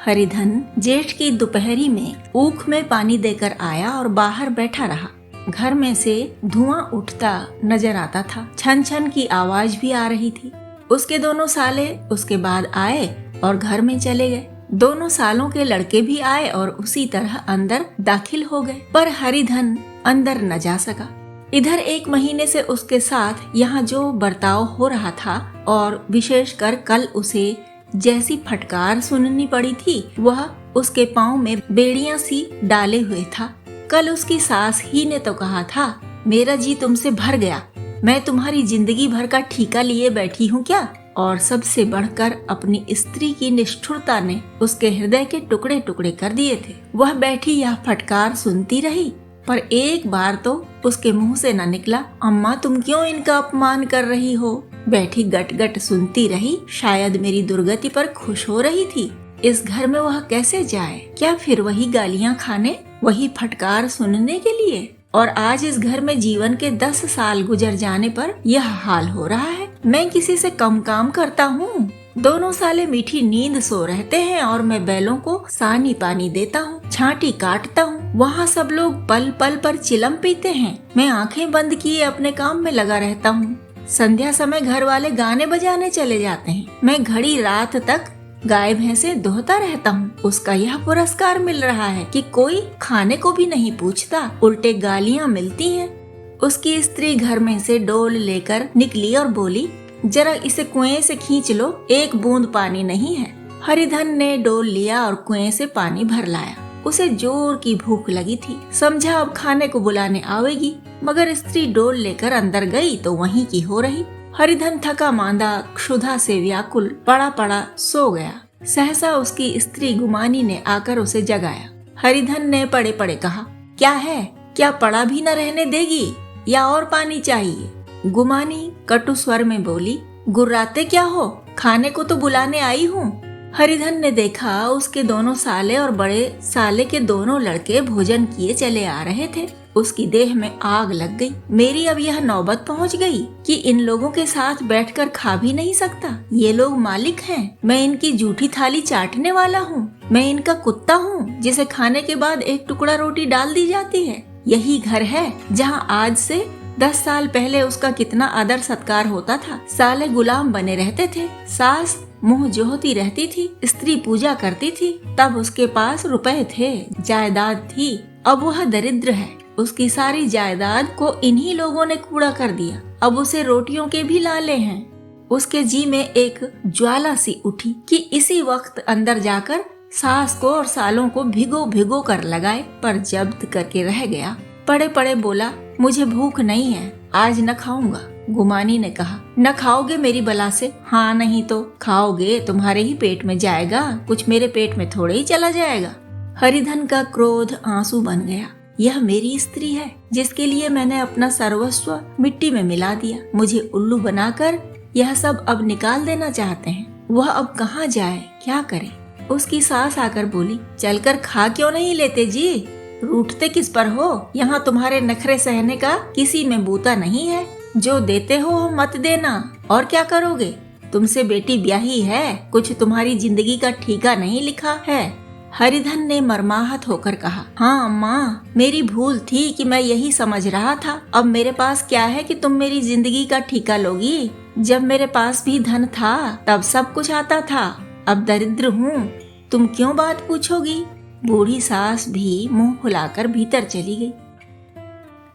हरिधन जेठ की दोपहरी में ऊख में पानी देकर आया और बाहर बैठा रहा। घर में से धुआं उठता नजर आता था, छन छन की आवाज भी आ रही थी। उसके दोनों साले उसके बाद आए और घर में चले गए। दोनों सालों के लड़के भी आए और उसी तरह अंदर दाखिल हो गए, पर हरिधन अंदर न जा सका। इधर 1 महीने से उसके साथ यहाँ जो बर्ताव हो रहा था और विशेषकर कल उसे जैसी फटकार सुननी पड़ी थी, वह उसके पाँव में बेड़ियां सी डाले हुए था। कल उसकी सास ही ने तो कहा था, मेरा जी तुमसे भर गया, मैं तुम्हारी जिंदगी भर का ठीका लिए बैठी हूँ क्या? और सबसे बढ़कर अपनी स्त्री की निष्ठुरता ने उसके हृदय के टुकड़े टुकड़े कर दिए थे। वह बैठी यह फटकार सुनती रही, पर एक बार तो उसके मुंह से न निकला, अम्मा तुम क्यों इनका अपमान कर रही हो? बैठी गट गट सुनती रही, शायद मेरी दुर्गति पर खुश हो रही थी। इस घर में वह कैसे जाए? क्या फिर वही गालियां खाने, वही फटकार सुनने के लिए? और आज इस घर में जीवन के 10 साल गुजर जाने पर यह हाल हो रहा है। मैं किसी से कम काम करता हूँ? दोनों साले मीठी नींद सो रहते हैं और मैं बैलों को सानी पानी देता हूँ, छांटी काटता हूँ। वहाँ सब लोग पल पल पर चिलम पीते हैं, मैं आंखें बंद किए अपने काम में लगा रहता हूँ। संध्या समय घर वाले गाने बजाने चले जाते हैं, मैं घड़ी रात तक गाय भैंसे दोहता रहता हूँ। उसका यह पुरस्कार मिल रहा है कि कोई खाने को भी नहीं पूछता, उल्टे गालियाँ मिलती हैं। उसकी स्त्री घर में से डोल लेकर निकली और बोली, जरा इसे कुएं से खींच लो, 1 बूंद पानी नहीं है। हरिधन ने डोल लिया और कुएं से पानी भर लाया। उसे जोर की भूख लगी थी, समझा अब खाने को बुलाने आवेगी, मगर स्त्री डोल लेकर अंदर गई तो वहीं की हो रही। हरिधन थका मांदा क्षुधा से व्याकुल पड़ा पड़ा सो गया। सहसा उसकी स्त्री गुमानी ने आकर उसे जगाया। हरिधन ने पड़े पड़े कहा, क्या है? क्या पड़ा भी न रहने देगी या और पानी चाहिए? गुमानी कटु स्वर में बोली, गुर्राते क्या हो, खाने को तो बुलाने आई हूँ। हरिधन ने देखा उसके दोनों साले और बड़े साले के दोनों लड़के भोजन किए चले आ रहे थे। उसकी देह में आग लग गई। मेरी अब यह नौबत पहुंच गई कि इन लोगों के साथ बैठकर खा भी नहीं सकता। ये लोग मालिक हैं, मैं इनकी जूठी थाली चाटने वाला हूँ। मैं इनका कुत्ता हूँ जिसे खाने के बाद 1 टुकड़ा रोटी डाल दी जाती है। यही घर है जहाँ आज से 10 साल पहले उसका कितना आदर सत्कार होता था। साले गुलाम बने रहते थे, सास मुंह जोहती रहती थी, स्त्री पूजा करती थी। तब उसके पास रुपए थे, जायदाद थी। अब वह दरिद्र है। उसकी सारी जायदाद को इन्हीं लोगों ने कूड़ा कर दिया। अब उसे रोटियों के भी लाले हैं। उसके जी में एक ज्वाला सी उठी कि इसी वक्त अंदर जाकर सास को और सालों को भिगो भिगो कर लगाए, पर जब्त करके रह गया। पड़े पड़े बोला, मुझे भूख नहीं है, आज न खाऊंगा। गुमानी ने कहा, न खाओगे मेरी बला से? हाँ नहीं तो खाओगे, तुम्हारे ही पेट में जाएगा, कुछ मेरे पेट में थोड़े ही चला जाएगा। हरिधन का क्रोध आंसू बन गया। यह मेरी स्त्री है जिसके लिए मैंने अपना सर्वस्व मिट्टी में मिला दिया। मुझे उल्लू बनाकर यह सब अब निकाल देना चाहते हैं। वह अब कहाँ जाए, क्या करे? उसकी सास आकर बोली, चलकर खा क्यों नहीं लेते जी? रूठते किस पर हो? यहाँ तुम्हारे नखरे सहने का किसी में बूता नहीं है। जो देते हो मत देना, और क्या करोगे? तुमसे बेटी ब्याही है, कुछ तुम्हारी जिंदगी का ठीका नहीं लिखा है। हरिधन ने मर्माहत होकर कहा, हाँ अम्मा, मेरी भूल थी कि मैं यही समझ रहा था। अब मेरे पास क्या है कि तुम मेरी जिंदगी का ठीका लोगी? जब मेरे पास भी धन था तब सब कुछ आता था, अब दरिद्र हूँ, तुम क्यों बात पूछोगी? बूढ़ी सास भी मुंह फुलाकर भीतर चली गई।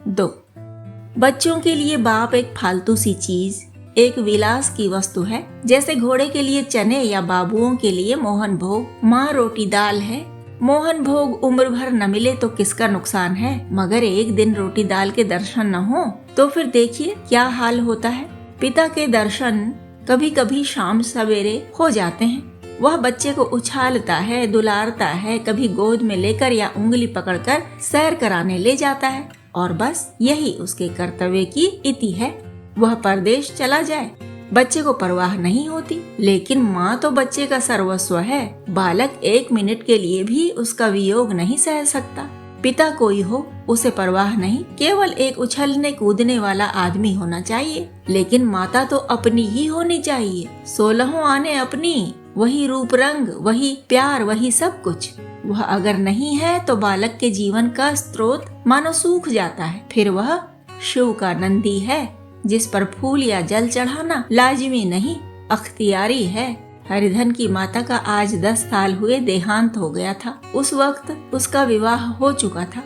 2. बच्चों के लिए बाप एक फालतू सी चीज, एक विलास की वस्तु है, जैसे घोड़े के लिए चने या बाबुओं के लिए मोहन भोग। माँ रोटी दाल है, मोहन भोग उम्र भर न मिले तो किसका नुकसान है, मगर एक दिन रोटी दाल के दर्शन न हो तो फिर देखिए क्या हाल होता है। पिता के दर्शन कभी कभी शाम सवेरे हो जाते हैं। वह बच्चे को उछालता है, दुलारता है, कभी गोद में लेकर या उंगली पकड़कर सैर कराने ले जाता है, और बस यही उसके कर्तव्य की इति है। वह परदेश चला जाए, बच्चे को परवाह नहीं होती, लेकिन माँ तो बच्चे का सर्वस्व है। बालक 1 मिनट के लिए भी उसका वियोग नहीं सह सकता। पिता कोई हो उसे परवाह नहीं, केवल एक उछलने कूदने वाला आदमी होना चाहिए। लेकिन माता तो अपनी ही होनी चाहिए, 16 आने अपनी, वही रूप रंग, वही प्यार, वही सब कुछ। वह अगर नहीं है तो बालक के जीवन का स्रोत मानो सूख जाता है। फिर वह शिव का नंदी है जिस पर फूल या जल चढ़ाना लाजिमी नहीं, अख्तियारी है। हरिधन की माता का आज 10 साल हुए देहांत हो गया था। उस वक्त उसका विवाह हो चुका था।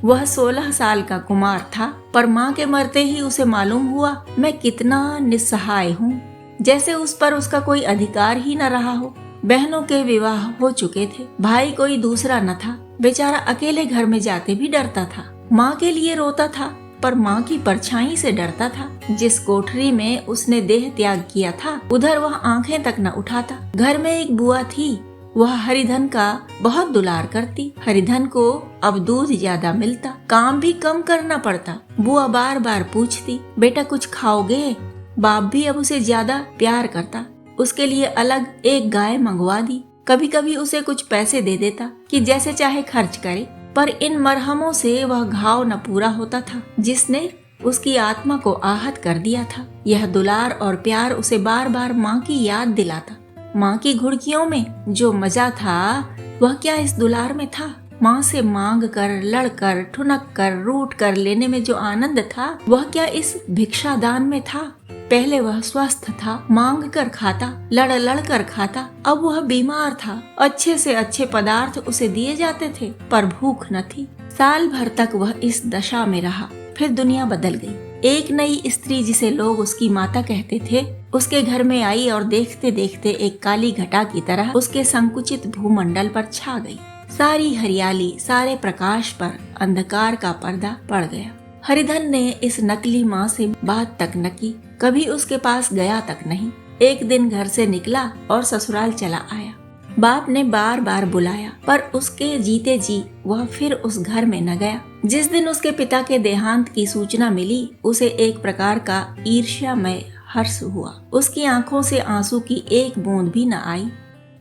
वह 16 साल का कुमार था, पर माँ के मरते ही उसे मालूम हुआ मैं कितना निस्सहाय हूँ, जैसे उस पर उसका कोई अधिकार ही न रहा हो। बहनों के विवाह हो चुके थे, भाई कोई दूसरा न था। बेचारा अकेले घर में जाते भी डरता था। माँ के लिए रोता था, पर माँ की परछाई से डरता था। जिस कोठरी में उसने देह त्याग किया था, उधर वह आंखें तक न उठाता। घर में एक बुआ थी, वह हरिधन का बहुत दुलार करती। हरिधन को अब दूध ज्यादा मिलता, काम भी कम करना पड़ता। बुआ बार बार पूछती, बेटा कुछ खाओगे? बाप भी अब उसे ज्यादा प्यार करता। उसके लिए अलग एक गाय मंगवा दी। कभी कभी उसे कुछ पैसे दे देता कि जैसे चाहे खर्च करे, पर इन मरहमों से वह घाव न पूरा होता था जिसने उसकी आत्मा को आहत कर दिया था। यह दुलार और प्यार उसे बार बार माँ की याद दिलाता। माँ की घुड़कियों में जो मजा था, वह क्या इस दुलार में था? माँ से मांग कर, लड़कर, ठुनक कर, रूठ कर लेने में जो आनंद था, वह क्या इस भिक्षादान में था? पहले वह स्वस्थ था, मांग कर खाता, लड़ कर खाता। अब वह बीमार था, अच्छे से अच्छे पदार्थ उसे दिए जाते थे, पर भूख न थी। साल भर तक वह इस दशा में रहा। फिर दुनिया बदल गई। एक नई स्त्री जिसे लोग उसकी माता कहते थे, उसके घर में आई और देखते देखते एक काली घटा की तरह उसके संकुचित भूमंडल पर छा गई। सारी हरियाली, सारे प्रकाश पर अंधकार का पर्दा पड़ गया। हरिधन ने इस नकली माँ से बात तक न की, कभी उसके पास गया तक नहीं। एक दिन घर से निकला और ससुराल चला आया। बाप ने बार बार बुलाया, पर उसके जीते जी वह फिर उस घर में न गया। जिस दिन उसके पिता के देहांत की सूचना मिली, उसे एक प्रकार का ईर्ष्यामय हर्ष हुआ। उसकी आंखों से आंसू की एक बूंद भी न आई।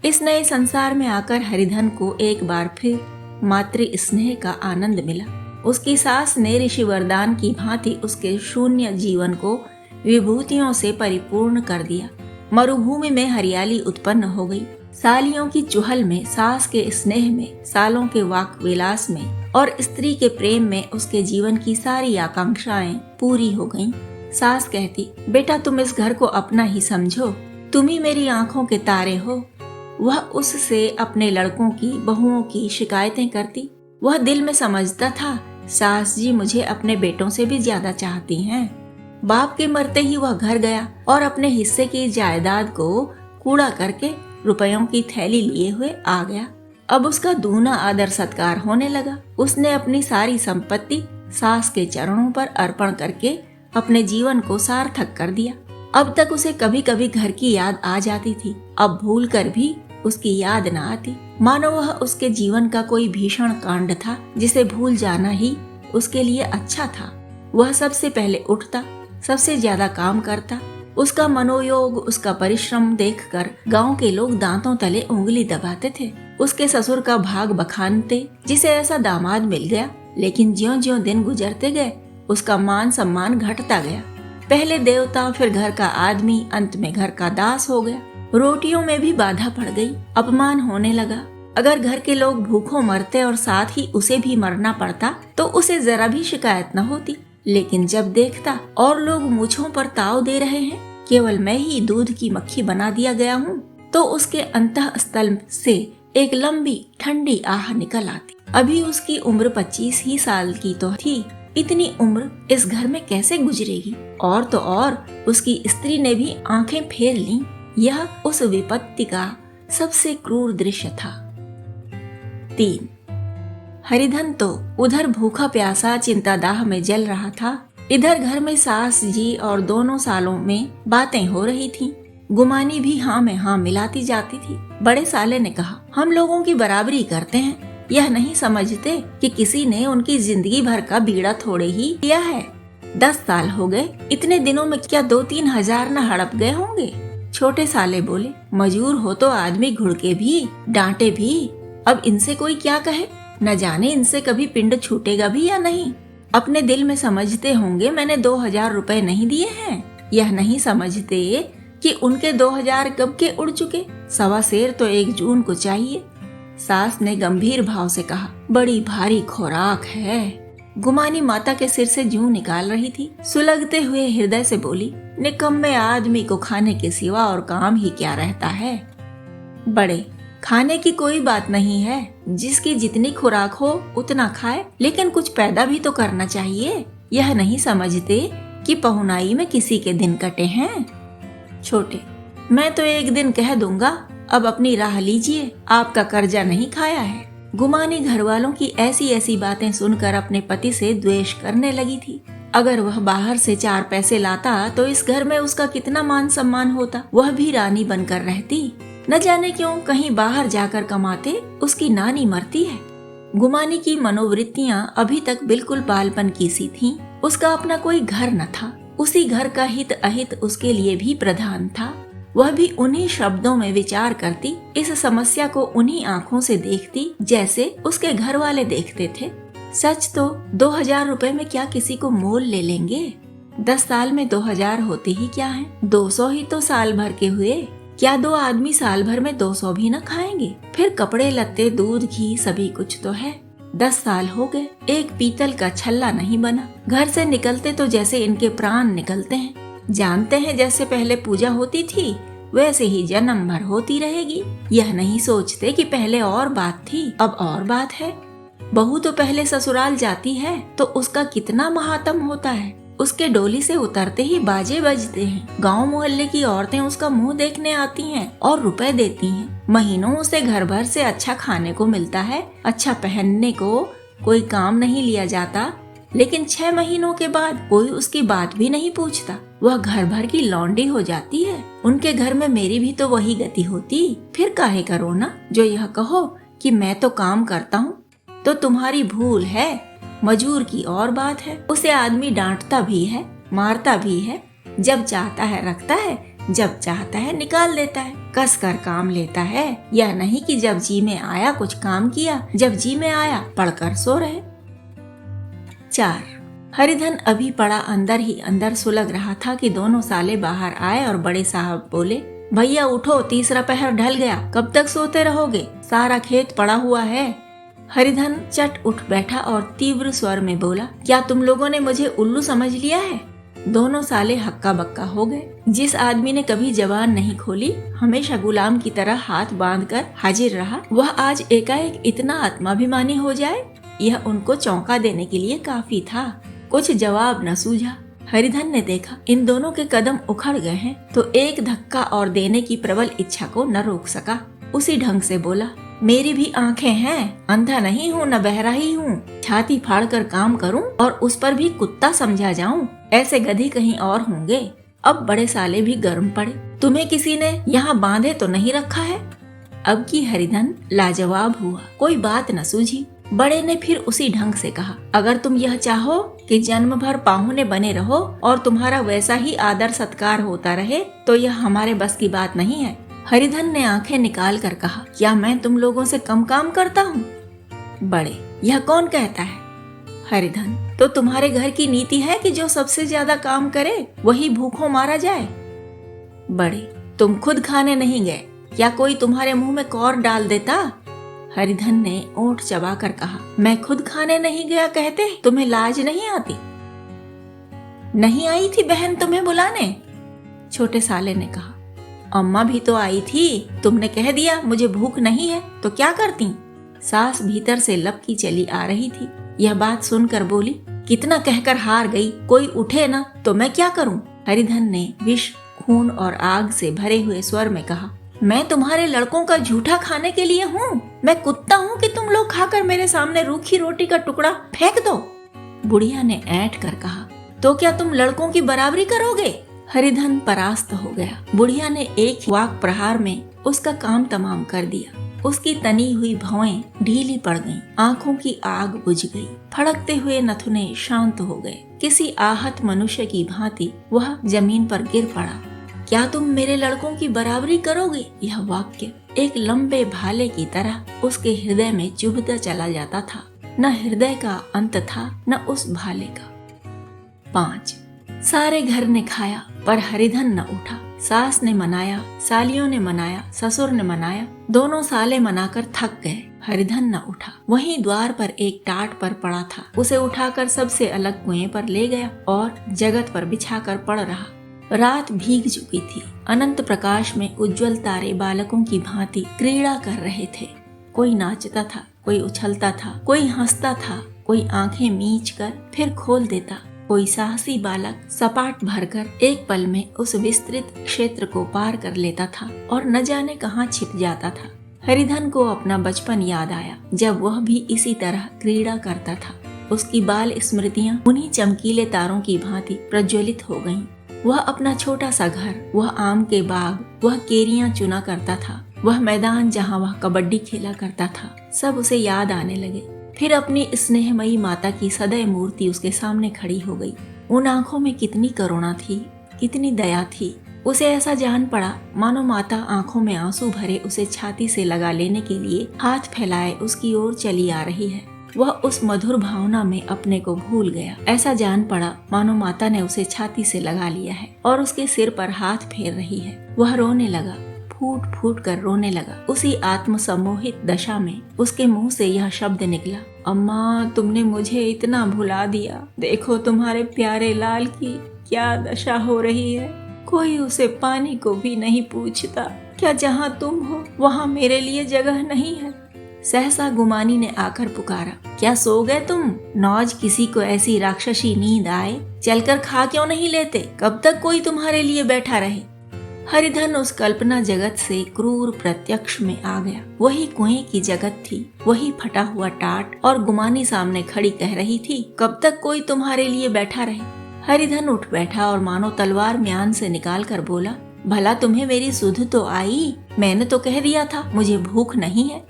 इस नए संसार में आकर हरिधन को एक बार फिर मातृ स्नेह का आनंद मिला। उसकी सास ने ऋषि वरदान की भांति उसके शून्य जीवन को विभूतियों से परिपूर्ण कर दिया। मरुभूमि में हरियाली उत्पन्न हो गई। सालियों की चुहल में, सास के स्नेह में, सालों के वाक विलास में और स्त्री के प्रेम में उसके जीवन की सारी आकांक्षाएं पूरी हो गईं। सास कहती, बेटा तुम इस घर को अपना ही समझो, तुम ही मेरी आंखों के तारे हो। वह उससे अपने लड़कों की, बहुओं की शिकायतें करती। वह दिल में समझता था, सास जी मुझे अपने बेटों से भी ज्यादा चाहती हैं। बाप के मरते ही वह घर गया और अपने हिस्से की जायदाद को कूड़ा करके रुपयों की थैली लिए हुए आ गया। अब उसका दूना आदर सत्कार होने लगा। उसने अपनी सारी संपत्ति सास के चरणों पर अर्पण करके अपने जीवन को सार्थक कर दिया। अब तक उसे कभी कभी घर की याद आ जाती थी, अब भूल कर भी उसकी याद न आती। मानो वह उसके जीवन का कोई भीषण कांड था जिसे भूल जाना ही उसके लिए अच्छा था। वह सबसे पहले उठता, सबसे ज्यादा काम करता। उसका मनोयोग, उसका परिश्रम देखकर गांव के लोग दांतों तले उंगली दबाते थे। उसके ससुर का भाग बखानते, जिसे ऐसा दामाद मिल गया। लेकिन ज्यों-ज्यों दिन गुजरते गए, उसका मान सम्मान घटता गया। पहले देवता, फिर घर का आदमी, अंत में घर का दास हो गया। रोटियों में भी बाधा पड़ गई, अपमान होने लगा। अगर घर के लोग भूखों मरते और साथ ही उसे भी मरना पड़ता तो उसे जरा भी शिकायत न होती। लेकिन जब देखता और लोग मूंछों पर ताव दे रहे हैं, केवल मैं ही दूध की मक्खी बना दिया गया हूँ, तो उसके अंतःस्थल से एक लंबी ठंडी आह निकल आती। अभी उसकी उम्र 25 ही साल की तो थी। इतनी उम्र इस घर में कैसे गुजरेगी? और तो और उसकी स्त्री ने भी आंखें फेर लीं। यह उस विपत्ति का सबसे क्रूर दृश्य था। 3. हरिधन तो उधर भूखा प्यासा चिंतादाह में जल रहा था। इधर घर में सास जी और दोनों सालों में बातें हो रही थीं। गुमानी भी हाँ में हाँ मिलाती जाती थी। बड़े साले ने कहा, हम लोगों की बराबरी करते हैं, यह नहीं समझते कि किसी ने उनकी जिंदगी भर का बीड़ा थोड़े ही किया है। 10 साल हो गए, इतने दिनों में क्या 2-3 हजार न हड़प गए होंगे। छोटे साले बोले, मजूर हो तो आदमी घुड़के भी, डांटे भी, अब इनसे कोई क्या कहे, न जाने इनसे कभी पिंड छूटेगा भी या नहीं। अपने दिल में समझते होंगे मैंने 2000 रुपए नहीं दिए हैं। यह नहीं समझते कि उनके 2000 कब के उड़ चुके। सवा सेर तो 1 जून को चाहिए। सास ने गंभीर भाव से कहा, बड़ी भारी खुराक है। गुमानी माता के सिर से जूं निकाल रही थी। सुलगते हुए हृदय से बोली, निकम्मे आदमी को खाने के सिवा और काम ही क्या रहता है। बड़े, खाने की कोई बात नहीं है, जिसकी जितनी खुराक हो उतना खाए, लेकिन कुछ पैदा भी तो करना चाहिए। यह नहीं समझते कि पहुनाई में किसी के दिन कटे हैं। छोटे, मैं तो एक दिन कह दूंगा, अब अपनी राह लीजिए, आपका कर्जा नहीं खाया है। गुमानी घर वालों की ऐसी ऐसी बातें सुनकर अपने पति से द्वेष करने लगी थी। अगर वह बाहर से 4 पैसे लाता तो इस घर में उसका कितना मान सम्मान होता। वह भी रानी बनकर रहती। न जाने क्यों कहीं बाहर जाकर कमाते उसकी नानी मरती है। गुमानी की मनोवृत्तियां अभी तक बिल्कुल बालपन की सी थीं। उसका अपना कोई घर न था। उसी घर का हित अहित उसके लिए भी प्रधान था। वह भी उन्हीं शब्दों में विचार करती, इस समस्या को उन्हीं आँखों से देखती जैसे उसके घर वाले देखते थे। सच तो 2000 रुपए में क्या किसी को मोल ले लेंगे। 10 साल में 2000 होते ही क्या है, 200 ही तो साल भर के हुए। क्या 2 आदमी साल भर में 200 भी न खाएंगे। फिर कपड़े लत्ते, दूध, घी सभी कुछ तो है। 10 साल हो गए, एक पीतल का छल्ला नहीं बना। घर से निकलते तो जैसे इनके प्राण निकलते हैं। जानते हैं जैसे पहले पूजा होती थी वैसे ही जन्म भर होती रहेगी। यह नहीं सोचते कि पहले और बात थी, अब और बात है। बहू तो पहले ससुराल जाती है तो उसका कितना महात्म होता है। उसके डोली से उतरते ही बाजे बजते हैं। गांव मोहल्ले की औरतें उसका मुंह देखने आती हैं और रुपए देती हैं। महीनों उसे घर भर से अच्छा खाने को मिलता है, अच्छा पहनने को, कोई काम नहीं लिया जाता। लेकिन 6 महीनों के बाद कोई उसकी बात भी नहीं पूछता। वह घर भर की लौंडी हो जाती है। उनके घर में मेरी भी तो वही गति होती। फिर काहे करो ना जो यह कहो कि मैं तो काम करता हूँ, तो तुम्हारी भूल है। मजूर की और बात है, उसे आदमी डांटता भी है, मारता भी है। जब चाहता है रखता है, जब चाहता है निकाल देता है, कस कर काम लेता है। यह नहीं कि जब जी में आया कुछ काम किया, जब जी में आया पढ़कर सो रहे। 4 हरिधन अभी पड़ा अंदर ही अंदर सुलग रहा था कि दोनों साले बाहर आए और बड़े साहब बोले, भैया उठो, तीसरा पहर ढल गया, कब तक सोते रहोगे, सारा खेत पड़ा हुआ है। हरिधन चट उठ बैठा और तीव्र स्वर में बोला, क्या तुम लोगों ने मुझे उल्लू समझ लिया है। दोनों साले हक्का बक्का हो गए। जिस आदमी ने कभी जबान नहीं खोली, हमेशा गुलाम की तरह हाथ बांधकर हाजिर रहा, वह आज एकाएक इतना आत्माभिमानी हो जाए, यह उनको चौंका देने के लिए काफी था। कुछ जवाब न सूझा। हरिधन ने देखा इन दोनों के कदम उखड़ गए हैं, तो एक धक्का और देने की प्रबल इच्छा को न रोक सका। उसी ढंग से बोला, मेरी भी आंखें हैं, अंधा नहीं हूँ न बहरा ही हूँ। छाती फाड़ कर काम करूँ और उस पर भी कुत्ता समझा जाऊँ, ऐसे गधी कहीं और होंगे। अब बड़े साले भी गर्म पड़े, तुम्हें किसी ने यहाँ बांधे तो नहीं रखा है। अब की हरिधन लाजवाब हुआ, कोई बात न सूझी। बड़े ने फिर उसी ढंग से कहा, अगर तुम यह चाहो कि जन्म भर पाहुने बने रहो और तुम्हारा वैसा ही आदर सत्कार होता रहे, तो यह हमारे बस की बात नहीं है। हरिधन ने आंखें निकाल कर कहा, क्या मैं तुम लोगों से कम काम करता हूँ। बड़े, यह कौन कहता है। हरिधन, तो तुम्हारे घर की नीति है कि जो सबसे ज्यादा काम करे वही भूखों मारा जाए। बड़े, तुम खुद खाने नहीं गए, क्या कोई तुम्हारे मुंह में कौर डाल देता। हरिधन ने ओंठ चबा कर कहा, मैं खुद खाने नहीं गया कहते तुम्हें लाज नहीं आती। नहीं आई थी बहन तुम्हें बुलाने। छोटे साले ने कहा, अम्मा भी तो आई थी, तुमने कह दिया मुझे भूख नहीं है तो क्या करती। सास भीतर से लपकी चली आ रही थी। यह बात सुनकर बोली, कितना कहकर हार गई, कोई उठे ना तो मैं क्या करूं। हरिधन ने विष, खून और आग से भरे हुए स्वर में कहा, मैं तुम्हारे लड़कों का झूठा खाने के लिए हूँ। मैं कुत्ता हूँ कि तुम लोग खाकर मेरे सामने रूखी रोटी का टुकड़ा फेंक दो। बुढ़िया ने ऐंठ कर कहा, तो क्या तुम लड़कों की बराबरी करोगे। हरिधन परास्त हो गया। बुढ़िया ने एक वाक प्रहार में उसका काम तमाम कर दिया। उसकी तनी हुई भौएं ढीली पड़ गईं, आंखों की आग बुझ गई, फड़कते हुए नथुने शांत हो गए। किसी आहत मनुष्य की भांति वह जमीन पर गिर पड़ा। क्या तुम मेरे लड़कों की बराबरी करोगे। यह वाक्य एक लंबे भाले की तरह उसके हृदय में चुभता चला जाता था। न हृदय का अंत था न उस भाले का। 5 सारे घर ने खाया पर हरिधन न उठा। सास ने मनाया, सालियों ने मनाया, ससुर ने मनाया, दोनों साले मनाकर थक गए। हरिधन न उठा। वहीं द्वार पर एक टाट पर पड़ा था, उसे उठाकर सबसे अलग कुएं पर ले गया और जगत पर बिछाकर पड़ रहा। रात भीग चुकी थी। अनंत प्रकाश में उज्जवल तारे बालकों की भांति क्रीड़ा कर रहे थे। कोई नाचता था, कोई उछलता था, कोई हंसता था, कोई आंखें मीच कर फिर खोल देता। कोई साहसी बालक सपाट भरकर एक पल में उस विस्तृत क्षेत्र को पार कर लेता था और न जाने कहां छिप जाता था। हरिधन को अपना बचपन याद आया, जब वह भी इसी तरह क्रीड़ा करता था। उसकी बाल स्मृतियां उन्हीं चमकीले तारों की भांति प्रज्वलित हो गईं। वह अपना छोटा सा घर, वह आम के बाग, वह केरियां चुना करता था, वह मैदान जहां वह कबड्डी खेला करता था, सब उसे याद आने लगे। फिर अपनी स्नेहमयी माता की सदैव मूर्ति उसके सामने खड़ी हो गई। उन आंखों में कितनी करुणा थी, कितनी दया थी। उसे ऐसा जान पड़ा मानो माता आंखों में आंसू भरे उसे छाती से लगा लेने के लिए हाथ फैलाए उसकी ओर चली आ रही है। वह उस मधुर भावना में अपने को भूल गया। ऐसा जान पड़ा मानो माता ने उसे छाती से लगा लिया है और उसके सिर पर हाथ फेर रही है। वह रोने लगा, फूट फूट कर रोने लगा। उसी आत्म सम्मोहित दशा में उसके मुंह से यह शब्द निकला, अम्मा तुमने मुझे इतना भुला दिया। देखो तुम्हारे प्यारे लाल की क्या दशा हो रही है। कोई उसे पानी को भी नहीं पूछता। क्या जहाँ तुम हो वहाँ मेरे लिए जगह नहीं है। सहसा गुमानी ने आकर पुकारा, क्या सो गए तुम? नौज किसी को ऐसी राक्षसी नींद आए, चलकर खा क्यों नहीं लेते? कब तक कोई तुम्हारे लिए बैठा रहे? हरिधन उस कल्पना जगत से क्रूर प्रत्यक्ष में आ गया। वही कुएं की जगत थी, वही फटा हुआ टाट, और गुमानी सामने खड़ी कह रही थी, कब तक कोई तुम्हारे लिए बैठा रहे। हरिधन उठ बैठा और मानो तलवार म्यान से निकाल कर बोला, भला तुम्हें मेरी सुध तो आई? मैंने तो कह दिया था मुझे भूख नहीं है।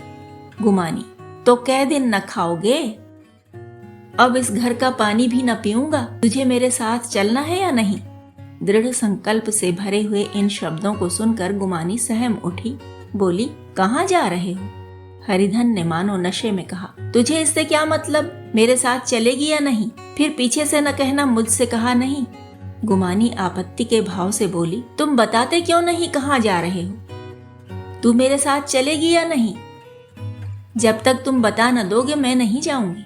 गुमानी, तो कै दिन न खाओगे? अब इस घर का पानी भी न पीऊंगा। तुझे मेरे साथ चलना है या नहीं? दृढ़ संकल्प से भरे हुए इन शब्दों को सुनकर गुमानी सहम उठी। बोली, कहाँ जा रहे हो? हरिधन ने मानो नशे में कहा, तुझे इससे क्या मतलब? मेरे साथ चलेगी या नहीं? फिर पीछे से न कहना मुझसे कहा नहीं। गुमानी आपत्ति के भाव से बोली, तुम बताते क्यों नहीं कहाँ जा रहे हो? तू मेरे साथ चलेगी या नहीं? जब तक तुम बता न दोगे मैं नहीं जाऊंगी।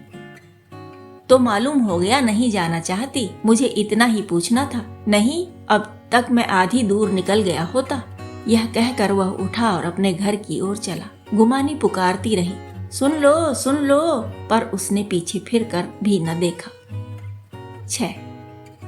तो मालूम हो गया नहीं जाना चाहती। मुझे इतना ही पूछना था। नहीं, अब तक मैं आधी दूर निकल गया होता। यह कहकर वह उठा और अपने घर की ओर चला। गुमानी पुकारती रही, सुन लो सुन लो, पर उसने पीछे फिरकर भी न देखा। 6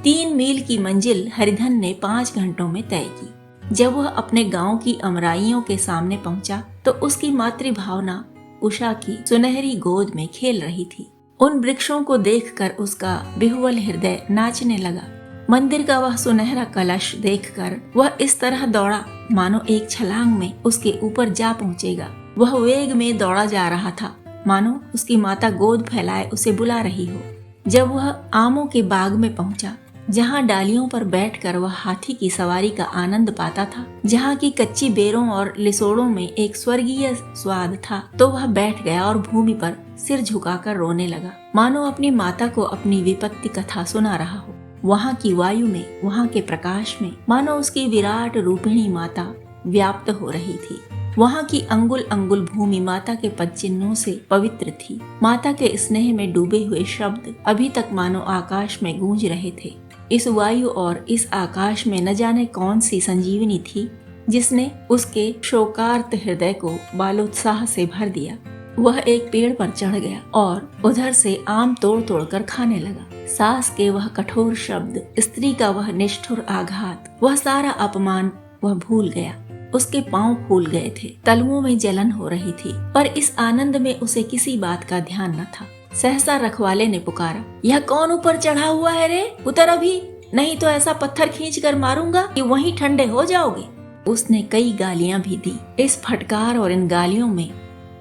3 मील की मंजिल हरिधन ने 5 घंटों में तय की। जब वह अपने गांव की अमराइयों के सामने पहुंचा तो उसकी मातृभावना उषा की सुनहरी गोद में खेल रही थी। उन वृक्षों को देखकर उसका बिहुवल हृदय नाचने लगा। मंदिर का वह सुनहरा कलश देखकर वह इस तरह दौड़ा मानो एक छलांग में उसके ऊपर जा पहुंचेगा। वह वेग में दौड़ा जा रहा था, मानो उसकी माता गोद फैलाए उसे बुला रही हो। जब वह आमों के बाग में पहुंचा, जहाँ डालियों पर बैठकर वह हाथी की सवारी का आनंद पाता था, जहाँ की कच्ची बेरों और लिसोड़ों में एक स्वर्गीय स्वाद था, तो वह बैठ गया और भूमि पर सिर झुकाकर रोने लगा, मानो अपनी माता को अपनी विपत्ति कथा सुना रहा हो। वहाँ की वायु में, वहाँ के प्रकाश में मानो उसकी विराट रूपिणी माता व्याप्त हो रही थी। वहाँ की अंगुल अंगुल भूमि माता के पद चिन्हों से पवित्र थी। माता के स्नेह में डूबे हुए शब्द अभी तक मानो आकाश में गूंज रहे थे। इस वायु और इस आकाश में न जाने कौन सी संजीवनी थी जिसने उसके शोकार्त हृदय को बालोत्साह से भर दिया। वह एक पेड़ पर चढ़ गया और उधर से आम तोड़ तोड़ कर खाने लगा। सास के वह कठोर शब्द, स्त्री का वह निष्ठुर आघात, वह सारा अपमान वह भूल गया। उसके पांव फूल गए थे, तलुओं में जलन हो रही थी, पर इस आनंद में उसे किसी बात का ध्यान न था। सहसा रखवाले ने पुकारा, यह कौन ऊपर चढ़ा हुआ है रे? उतर अभी, नहीं तो ऐसा पत्थर खींच कर मारूंगा कि वहीं ठंडे हो जाओगे। उसने कई गालियां भी दी। इस फटकार और इन गालियों में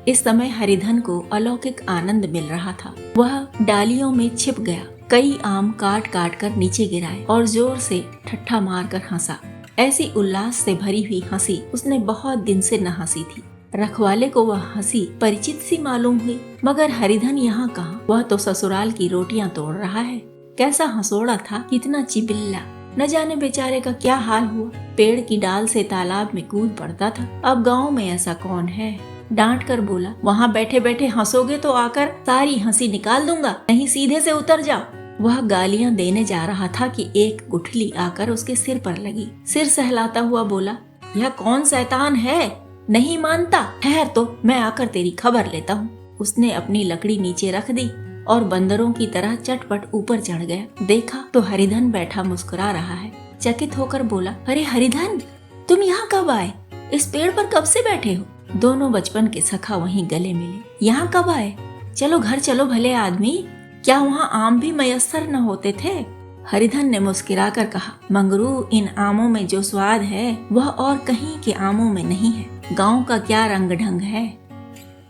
इस समय हरिधन को अलौकिक आनंद मिल रहा था। वह डालियों में छिप गया, कई आम काट काट कर नीचे गिराए और जोर से ठट्ठा मार कर हंसा। ऐसी उल्लास से भरी हुई हंसी उसने बहुत दिन से न हंसी थी। रखवाले को वह हंसी परिचित सी मालूम हुई, मगर हरिधन यहाँ कहाँ, वह तो ससुराल की रोटियां तोड़ रहा है। कैसा हंसोड़ा था, कितना चिबिल्ला। न जाने बेचारे का क्या हाल हुआ। पेड़ की डाल से तालाब में कूद पड़ता था। अब गांव में ऐसा कौन है। डांट कर बोला, वहाँ बैठे बैठे हंसोगे तो आकर सारी हंसी निकाल दूंगा, नहीं सीधे से उतर जाओ। वह गालियां देने जा रहा था कि एक गुठली आकर उसके सिर पर लगी। सिर सहलाता हुआ बोला, यह कौन शैतान है, नहीं मानता, ठहर तो मैं आकर तेरी खबर लेता हूँ। उसने अपनी लकड़ी नीचे रख दी और बंदरों की तरह चटपट ऊपर चढ़ गया। देखा तो हरिधन बैठा मुस्कुरा रहा है। चकित होकर बोला, अरे हरिधन, तुम यहाँ कब आए? इस पेड़ पर कब से बैठे हो? दोनों बचपन के सखा वहीं गले मिले। यहाँ कब आए? चलो घर चलो भले आदमी, क्या वहाँ आम भी मयस्सर न होते थे? हरिधन ने मुस्कुराकर कहा, मंगरू, इन आमों में जो स्वाद है वह और कहीं के आमों में नहीं है। गांव का क्या रंग ढंग है।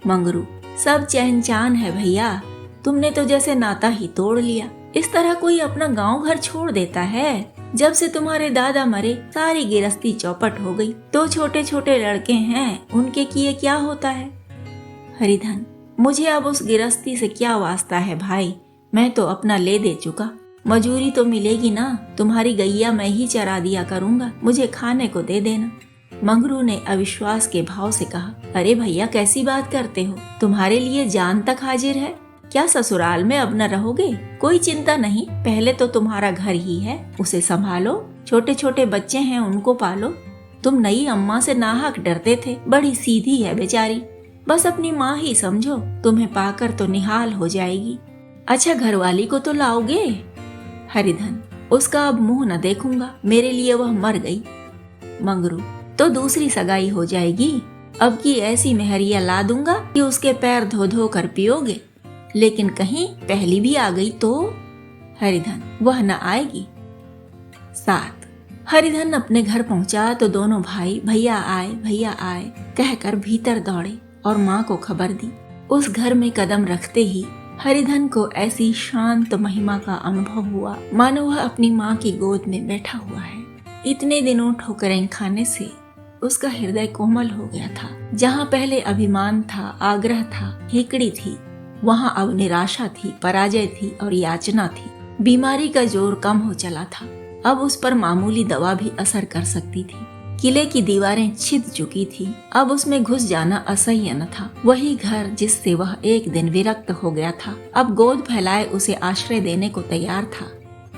मंगरू, सब चैन चान है भैया, तुमने तो जैसे नाता ही तोड़ लिया। इस तरह कोई अपना गांव घर छोड़ देता है? जब से तुम्हारे दादा मरे सारी गिरस्ती चौपट हो गई। 2 छोटे छोटे लड़के हैं, उनके किए क्या होता है? हरिधन, मुझे अब उस गिरस्ती से क्या वास्ता है भाई, मैं तो अपना ले दे चुका। मजूरी तो मिलेगी ना, तुम्हारी गैया मैं ही चरा दिया करूँगा, मुझे खाने को दे देना। मंगरू ने अविश्वास के भाव से कहा, अरे भैया कैसी बात करते हो, तुम्हारे लिए जान तक हाजिर है। क्या ससुराल में अब न रहोगे? कोई चिंता नहीं, पहले तो तुम्हारा घर ही है, उसे संभालो, छोटे छोटे बच्चे हैं उनको पालो। तुम नई अम्मा से नाहक डरते थे, बड़ी सीधी है बेचारी, बस अपनी माँ ही समझो, तुम्हें पाकर तो निहाल हो जाएगी। अच्छा घरवाली को तो लाओगे? हरिधन, उसका अब मुंह न देखूंगा, मेरे लिए वह मर गई। मंगरू, तो दूसरी सगाई हो जाएगी, अब की ऐसी मेहरिया ला दूंगा कि उसके पैर धो धो कर पियोगे। लेकिन कहीं पहली भी आ गई तो? हरिधन, वह न आएगी। 7 हरिधन अपने घर पहुंचा तो दोनों भाई भैया आए कहकर भीतर दौड़े और माँ को खबर दी। उस घर में कदम रखते ही हरिधन को ऐसी शांत महिमा का अनुभव हुआ मानो वह अपनी माँ की गोद में बैठा हुआ है। इतने दिनों ठोकरें खाने से उसका हृदय कोमल हो गया था। जहाँ पहले अभिमान था, आग्रह था, हिकड़ी थी, वहाँ अब निराशा थी, पराजय थी और याचना थी। बीमारी का जोर कम हो चला था, अब उस पर मामूली दवा भी असर कर सकती थी। किले की दीवारें छिद चुकी थी, अब उसमें घुस जाना असह्य न था। वही घर जिससे वह एक दिन विरक्त हो गया था, अब गोद फैलाए उसे आश्रय देने को तैयार था।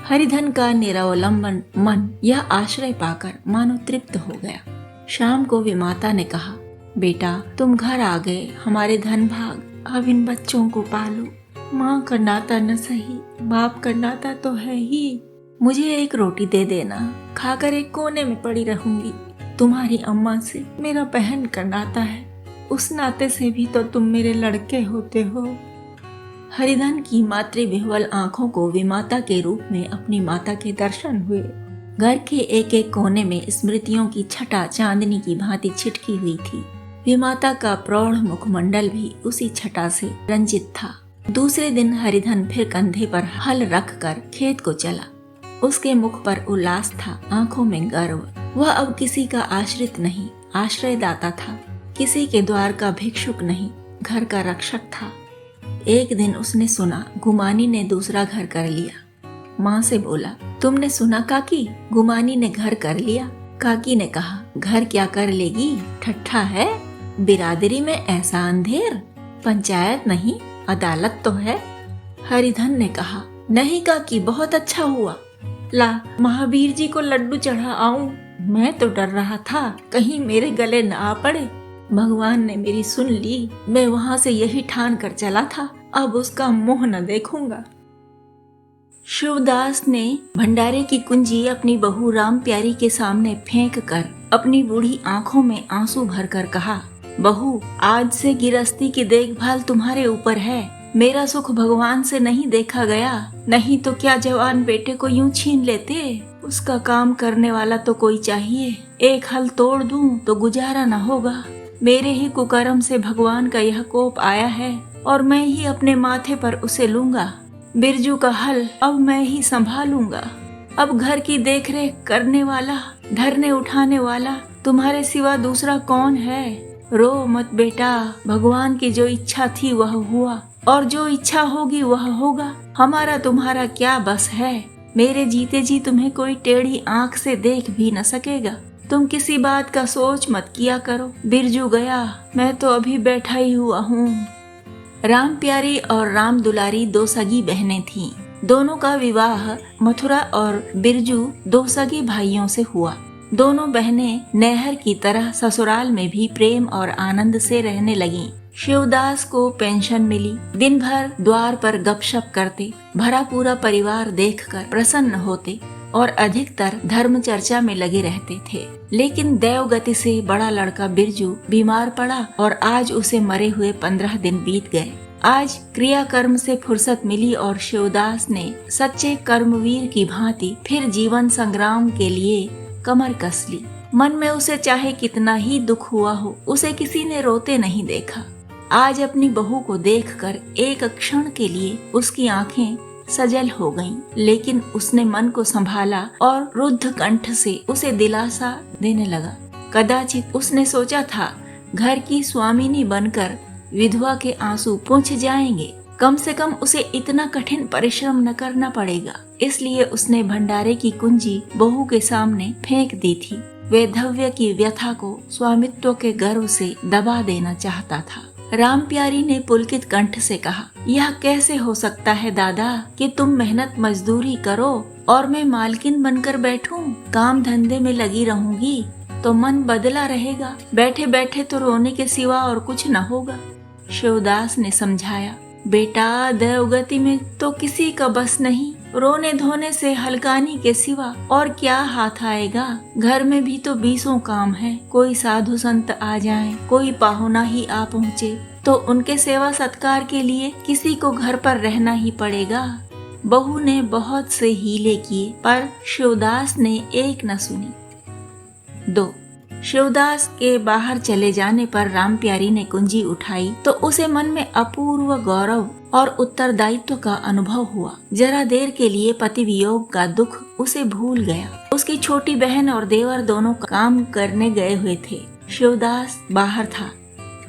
हरिधन का निरवलंबन मन यह आश्रय पाकर मानो तृप्त हो गया। शाम को विमाता ने कहा, बेटा तुम घर आ गए, हमारे धन भाग, अब इन बच्चों को पालो। माँ का नाता न सही, बाप का नाता तो है ही। मुझे एक रोटी दे देना, खाकर एक कोने में पड़ी रहूंगी। तुम्हारी अम्मा से मेरा बहन का नाता है, उस नाते से भी तो तुम मेरे लड़के होते हो। हरिधन की मातृविह्वल आंखों को विमाता के रूप में अपनी माता के दर्शन हुए। घर के एक एक कोने में स्मृतियों की छटा चांदनी की भांति छिटकी हुई थी। विमाता का प्रौढ़ मुखमंडल भी उसी छटा से रंजित था। दूसरे दिन हरिधन फिर कंधे पर हल रख कर खेत को चला। उसके मुख पर उल्लास था, आंखों में गर्व। वह अब किसी का आश्रित नहीं, आश्रयदाता था। किसी के द्वार का भिक्षुक नहीं, घर का रक्षक था। एक दिन उसने सुना गुमानी ने दूसरा घर कर लिया। माँ से बोला, तुमने सुना काकी, गुमानी ने घर कर लिया? काकी ने कहा, घर क्या कर लेगी, ठट्ठा है, बिरादरी में ऐसा अंधेर, पंचायत नहीं अदालत तो है। हरिधन ने कहा, नहीं काकी, बहुत अच्छा हुआ, ला महावीर जी को लड्डू चढ़ा आऊं। मैं तो डर रहा था कहीं मेरे गले न आ पड़े। भगवान ने मेरी सुन ली, मैं वहाँ से यही ठान कर चला था, अब उसका मुंह न देखूंगा। शिवदास ने भंडारे की कुंजी अपनी बहू राम प्यारी के सामने फेंक कर अपनी बूढ़ी आंखों में आंसू भरकर कहा, बहू आज से गिरस्ती की देखभाल तुम्हारे ऊपर है। मेरा सुख भगवान से नहीं देखा गया, नहीं तो क्या जवान बेटे को यूं छीन लेते। उसका काम करने वाला तो कोई चाहिए, एक हल तोड़ दूं तो गुजारा न होगा। मेरे ही कुकर्म से भगवान का यह कोप आया है और मैं ही अपने माथे पर उसे लूंगा। बिरजू का हल अब मैं ही संभालूंगा। अब घर की देखरेख करने वाला, धरने उठाने वाला तुम्हारे सिवा दूसरा कौन है। रो मत बेटा, भगवान की जो इच्छा थी वह हुआ और जो इच्छा होगी वह होगा। हमारा तुम्हारा क्या बस है। मेरे जीते जी तुम्हें कोई टेढ़ी आंख से देख भी न सकेगा। तुम किसी बात का सोच मत किया करो। बिरजू गया, मैं तो अभी बैठा ही हुआ हूँ। राम प्यारी और राम दुलारी दो सगी बहनें थीं। दोनों का विवाह मथुरा और बिरजू दो सगे भाइयों से हुआ। दोनों बहनें नहर की तरह ससुराल में भी प्रेम और आनंद से रहने लगीं। शिवदास को पेंशन मिली। दिन भर द्वार पर गपशप करते, भरा पूरा परिवार देखकर प्रसन्न होते और अधिकतर धर्म चर्चा में लगे रहते थे। लेकिन देवगति से बड़ा लड़का बिरजू बीमार पड़ा और आज उसे मरे हुए 15 दिन बीत गए। आज क्रियाकर्म से फुर्सत मिली और शिवदास ने सच्चे कर्मवीर की भांति फिर जीवन संग्राम के लिए कमर कस ली। मन में उसे चाहे कितना ही दुख हुआ हो, उसे किसी ने रोते नहीं देखा। आज अपनी बहू को देखकर एक क्षण के लिए उसकी आंखें सजल हो गईं, लेकिन उसने मन को संभाला और रुद्ध कंठ से उसे दिलासा देने लगा। कदाचित उसने सोचा था घर की स्वामिनी बनकर विधवा के आंसू पोंछ जाएंगे। कम से कम उसे इतना कठिन परिश्रम न करना पड़ेगा। इसलिए उसने भंडारे की कुंजी बहू के सामने फेंक दी थी। वैधव्य की व्यथा को स्वामित्व के गर्व से दबा देना चाहता था। राम प्यारी ने पुलकित कंठ से कहा, यह कैसे हो सकता है दादा कि तुम मेहनत मजदूरी करो और मैं मालकिन बनकर बैठूं? काम धंधे में लगी रहूंगी तो मन बदला रहेगा। बैठे बैठे तो रोने के सिवा और कुछ न होगा। शिवदास ने समझाया, बेटा देवगति में तो किसी का बस नहीं। रोने धोने से हलकानी के सिवा और क्या हाथ आएगा। घर में भी तो 20 काम है। कोई साधु संत आ जाएं, कोई पाहुना ही आ पहुँचे तो उनके सेवा सत्कार के लिए किसी को घर पर रहना ही पड़ेगा। बहू ने बहुत से हीले किए पर शिवदास ने एक न सुनी। 2 शिवदास के बाहर चले जाने पर राम प्यारी ने कुंजी उठाई तो उसे मन में अपूर्व गौरव और उत्तरदायित्व का अनुभव हुआ। जरा देर के लिए पति वियोग का दुख उसे भूल गया। उसकी छोटी बहन और देवर दोनों काम करने गए हुए थे। शिवदास बाहर था।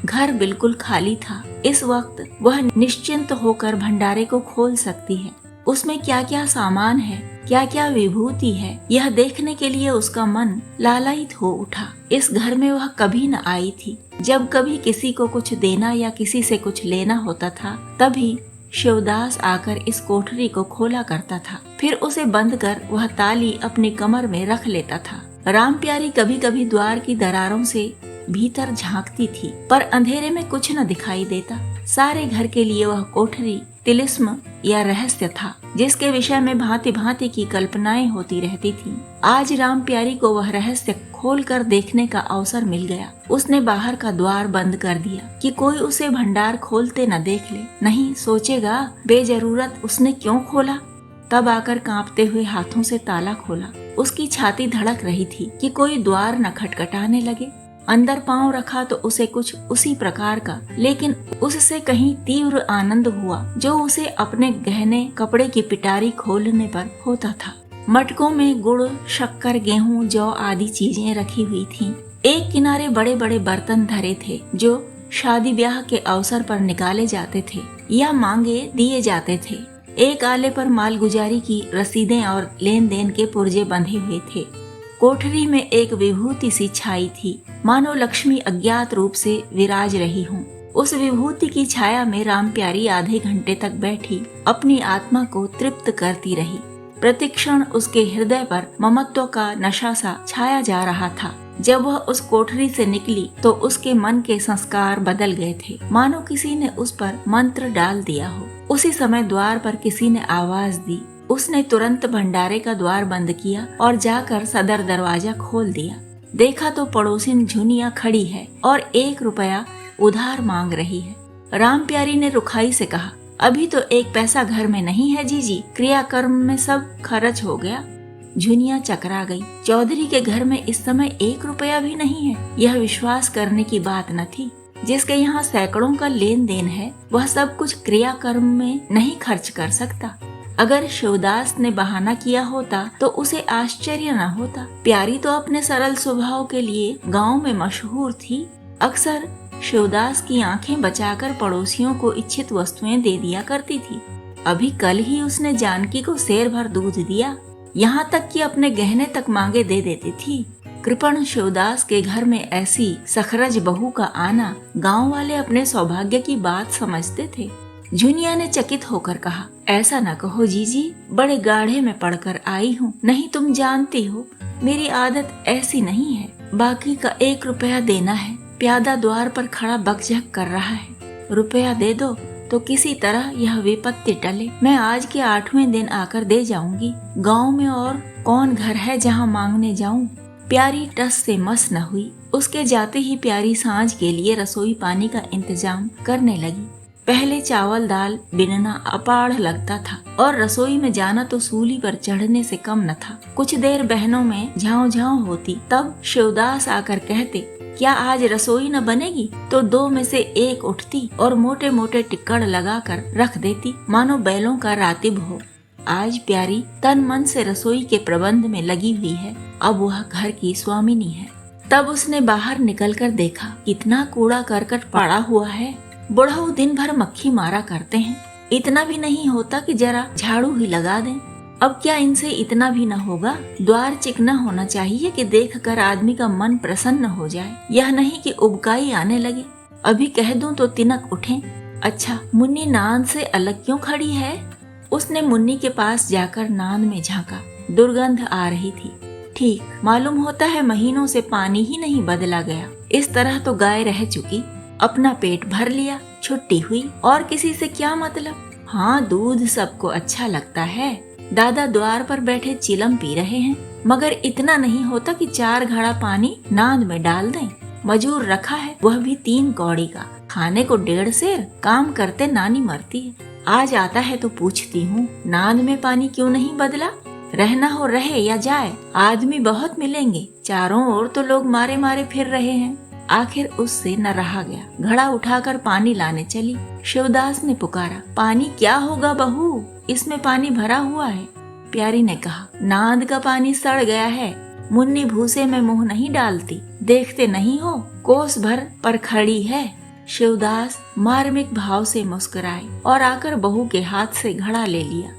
घर बिल्कुल खाली था। इस वक्त वह निश्चिंत होकर भंडारे को खोल सकती है। उसमें क्या क्या सामान है, क्या क्या विभूति है, यह देखने के लिए उसका मन लालायित हो उठा। इस घर में वह कभी न आई थी। जब कभी किसी को कुछ देना या किसी से कुछ लेना होता था, तभी शिवदास आकर इस कोठरी को खोला करता था। फिर उसे बंद कर वह ताली अपनी कमर में रख लेता था। राम प्यारी कभी कभी द्वार की दरारों से भीतर झांकती थी, पर अंधेरे में कुछ न दिखाई देता। सारे घर के लिए वह कोठरी तिलिस्म या रहस्य था, जिसके विषय में भांति भांति की कल्पनाएं होती रहती थीं। आज राम प्यारी को वह रहस्य खोलकर देखने का अवसर मिल गया। उसने बाहर का द्वार बंद कर दिया कि कोई उसे भंडार खोलते न देख ले। नहीं सोचेगा बेजरूरत उसने क्यों खोला। तब आकर कांपते हुए हाथों से ताला खोला। उसकी छाती धड़क रही थी कि कोई द्वार न खटखटाने लगे। अंदर पांव रखा तो उसे कुछ उसी प्रकार का, लेकिन उससे कहीं तीव्र आनंद हुआ जो उसे अपने गहने कपड़े की पिटारी खोलने पर होता था। मटकों में गुड़, शक्कर, गेहूं, जौ आदि चीजें रखी हुई थीं। एक किनारे बड़े बड़े बर्तन धरे थे जो शादी ब्याह के अवसर पर निकाले जाते थे या मांगे दिए जाते थे। एक आले पर मालगुजारी की रसीदें और लेन देन के पुर्जे बंधे हुए थे। कोठरी में एक विभूति सी छाई थी, मानो लक्ष्मी अज्ञात रूप से विराज रही हूँ। उस विभूति की छाया में राम प्यारी आधे घंटे तक बैठी अपनी आत्मा को तृप्त करती रही। प्रतिक्षण उसके हृदय पर ममत्व का नशा सा छाया जा रहा था। जब वह उस कोठरी से निकली तो उसके मन के संस्कार बदल गए थे, मानो किसी ने उस पर मंत्र डाल दिया हो। उसी समय द्वार पर किसी ने आवाज दी। उसने तुरंत भंडारे का द्वार बंद किया और जाकर सदर दरवाजा खोल दिया। देखा तो पड़ोसिन झुनिया खड़ी है और 1 रुपया उधार मांग रही है। राम प्यारी ने रुखाई से कहा, अभी तो 1 पैसा घर में नहीं है जीजी, क्रियाकर्म में सब खर्च हो गया। झुनिया चकरा गई। चौधरी के घर में इस समय 1 रुपया भी नहीं है। यह विश्वास करने की बात न थी। जिसके यहाँ सैकड़ों का लेन देन है, वह सब कुछ क्रियाकर्म में नहीं खर्च कर सकता। अगर शिवदास ने बहाना किया होता तो उसे आश्चर्य न होता। प्यारी तो अपने सरल स्वभाव के लिए गांव में मशहूर थी। अक्सर शिवदास की आंखें बचाकर पड़ोसियों को इच्छित वस्तुएं दे दिया करती थी। अभी कल ही उसने जानकी को सेर भर दूध दिया, यहाँ तक कि अपने गहने तक मांगे दे देती थी। कृपण शिवदास के घर में ऐसी सखरज बहू का आना गांव वाले अपने सौभाग्य की बात समझते थे। झुनिया ने चकित होकर कहा, ऐसा न कहो जीजी, बड़े गाढ़े में पड़कर आई हूँ। नहीं तुम जानती हो मेरी आदत ऐसी नहीं है। बाकी का 1 रुपया देना है। प्यादा द्वार पर खड़ा बकझक कर रहा है। रुपया दे दो तो किसी तरह यह विपत्ति टले। मैं आज के 8वें दिन आकर दे जाऊंगी। गांव में और कौन घर है जहां मांगने जाऊं। प्यारी टस से मस न हुई। उसके जाते ही प्यारी सांझ के लिए रसोई पानी का इंतजाम करने लगी। पहले चावल दाल बिनना अपाढ़ लगता था और रसोई में जाना तो सूली पर चढ़ने से कम न था। कुछ देर बहनों में झाँव झाँव होती, तब शिवदास आकर कहते, क्या आज रसोई न बनेगी? तो 2 में से 1 उठती और मोटे मोटे टिक्कड़ लगाकर रख देती, मानो बैलों का रातिब हो। आज प्यारी तन मन से रसोई के प्रबंध में लगी हुई है। अब वह घर की स्वामिनी है। तब उसने बाहर निकलकर देखा, कितना कूड़ा करकट पड़ा हुआ है। बुढ़ऊ दिन भर मक्खी मारा करते हैं, इतना भी नहीं होता कि जरा झाड़ू ही लगा दें। अब क्या इनसे इतना भी न होगा? द्वार चिकना होना चाहिए कि देखकर आदमी का मन प्रसन्न हो जाए, यह नहीं कि उबकाई आने लगे। अभी कह दूं तो तिनक उठें। अच्छा, मुन्नी नांद से अलग क्यों खड़ी है? उसने मुन्नी के पास जाकर नांद में झांका। दुर्गंध आ रही थी। ठीक, मालूम होता है महीनों से पानी ही नहीं बदला गया। इस तरह तो गाय रह चुकी, अपना पेट भर लिया, छुट्टी हुई, और किसी से क्या मतलब। हाँ, दूध सबको अच्छा लगता है। दादा द्वार पर बैठे चिलम पी रहे हैं, मगर इतना नहीं होता कि 4 घड़ा पानी नांद में डाल दें। मजूर रखा है, वह भी 3 कौड़ी का, खाने को 1.5 सेर, काम करते नानी मरती है। आज आता है तो पूछती हूँ, नांद में पानी क्यों नहीं बदला? रहना हो रहे या जाए, आदमी बहुत मिलेंगे। चारों ओर तो लोग मारे मारे फिर रहे हैं। आखिर उससे न रहा गया, घड़ा उठाकर पानी लाने चली। शिवदास ने पुकारा, पानी क्या होगा बहू, इसमें पानी भरा हुआ है। प्यारी ने कहा, नांद का पानी सड़ गया है। मुन्नी भूसे में मुंह नहीं डालती, देखते नहीं हो, कोस भर पर खड़ी है। शिवदास मार्मिक भाव से मुस्कुराए और आकर बहू के हाथ से घड़ा ले लिया।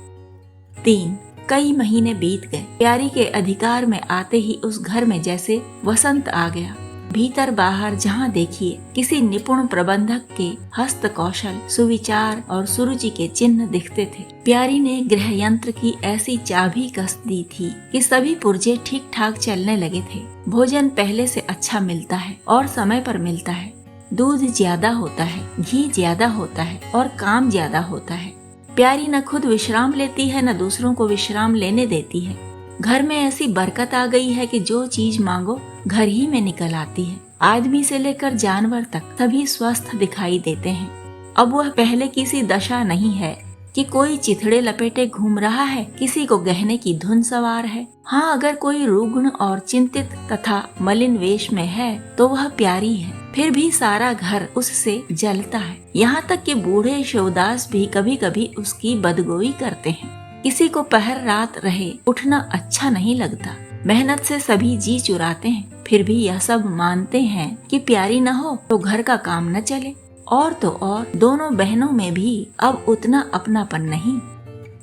3 कई महीने बीत गए। प्यारी के अधिकार में आते ही उस घर में जैसे वसंत आ गया। भीतर बाहर जहाँ देखिए किसी निपुण प्रबंधक के हस्त कौशल, सुविचार और सुरुचि के चिन्ह दिखते थे। प्यारी ने गृह यंत्र की ऐसी चाबी कस दी थी कि सभी पुर्जे ठीक ठाक चलने लगे थे। भोजन पहले से अच्छा मिलता है और समय पर मिलता है। दूध ज्यादा होता है, घी ज्यादा होता है और काम ज्यादा होता है। प्यारी न खुद विश्राम लेती है, न दूसरों को विश्राम लेने देती है। घर में ऐसी बरकत आ गई है कि जो चीज मांगो घर ही में निकल आती है। आदमी से लेकर जानवर तक सभी स्वस्थ दिखाई देते हैं। अब वह पहले की सी दशा नहीं है कि कोई चिथड़े लपेटे घूम रहा है, किसी को गहने की धुन सवार है। हाँ, अगर कोई रुग्ण और चिंतित तथा मलिन वेश में है तो वह प्यारी है। फिर भी सारा घर उससे जलता है। यहाँ तक कि बूढ़े शिवदास भी कभी कभी उसकी बदगोई करते हैं। किसी को पहर रात रहे उठना अच्छा नहीं लगता। मेहनत से सभी जी चुराते हैं, फिर भी यह सब मानते हैं कि प्यारी न हो तो घर का काम न चले। और तो और दोनों बहनों में भी अब उतना अपनापन नहीं।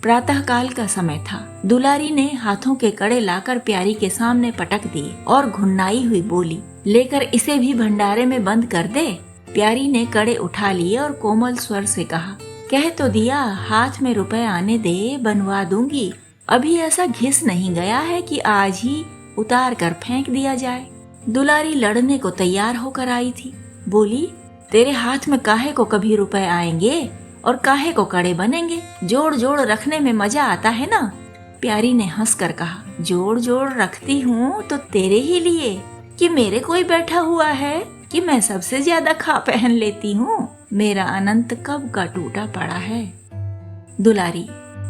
प्रातः काल का समय था। दुलारी ने हाथों के कड़े लाकर प्यारी के सामने पटक दिए और घुन्नाई हुई बोली, लेकर इसे भी भंडारे में बंद कर दे। प्यारी ने कड़े उठा लिए और कोमल स्वर से कहा, कह तो दिया, हाथ में रुपए आने दे, बनवा दूंगी। अभी ऐसा घिस नहीं गया है कि आज ही उतार कर फेंक दिया जाए। दुलारी लड़ने को तैयार होकर आई थी। बोली, तेरे हाथ में काहे को कभी रुपए आएंगे और काहे को कड़े बनेंगे? जोड़ जोड़ रखने में मजा आता है ना। प्यारी ने हंसकर कहा, जोड़ जोड़ रखती हूँ तो तेरे ही लिए कि मेरे कोई बैठा हुआ है कि मैं सबसे ज्यादा खा पहन लेती हूँ। मेरा अनंत कब का टूटा पड़ा है। दुलारी,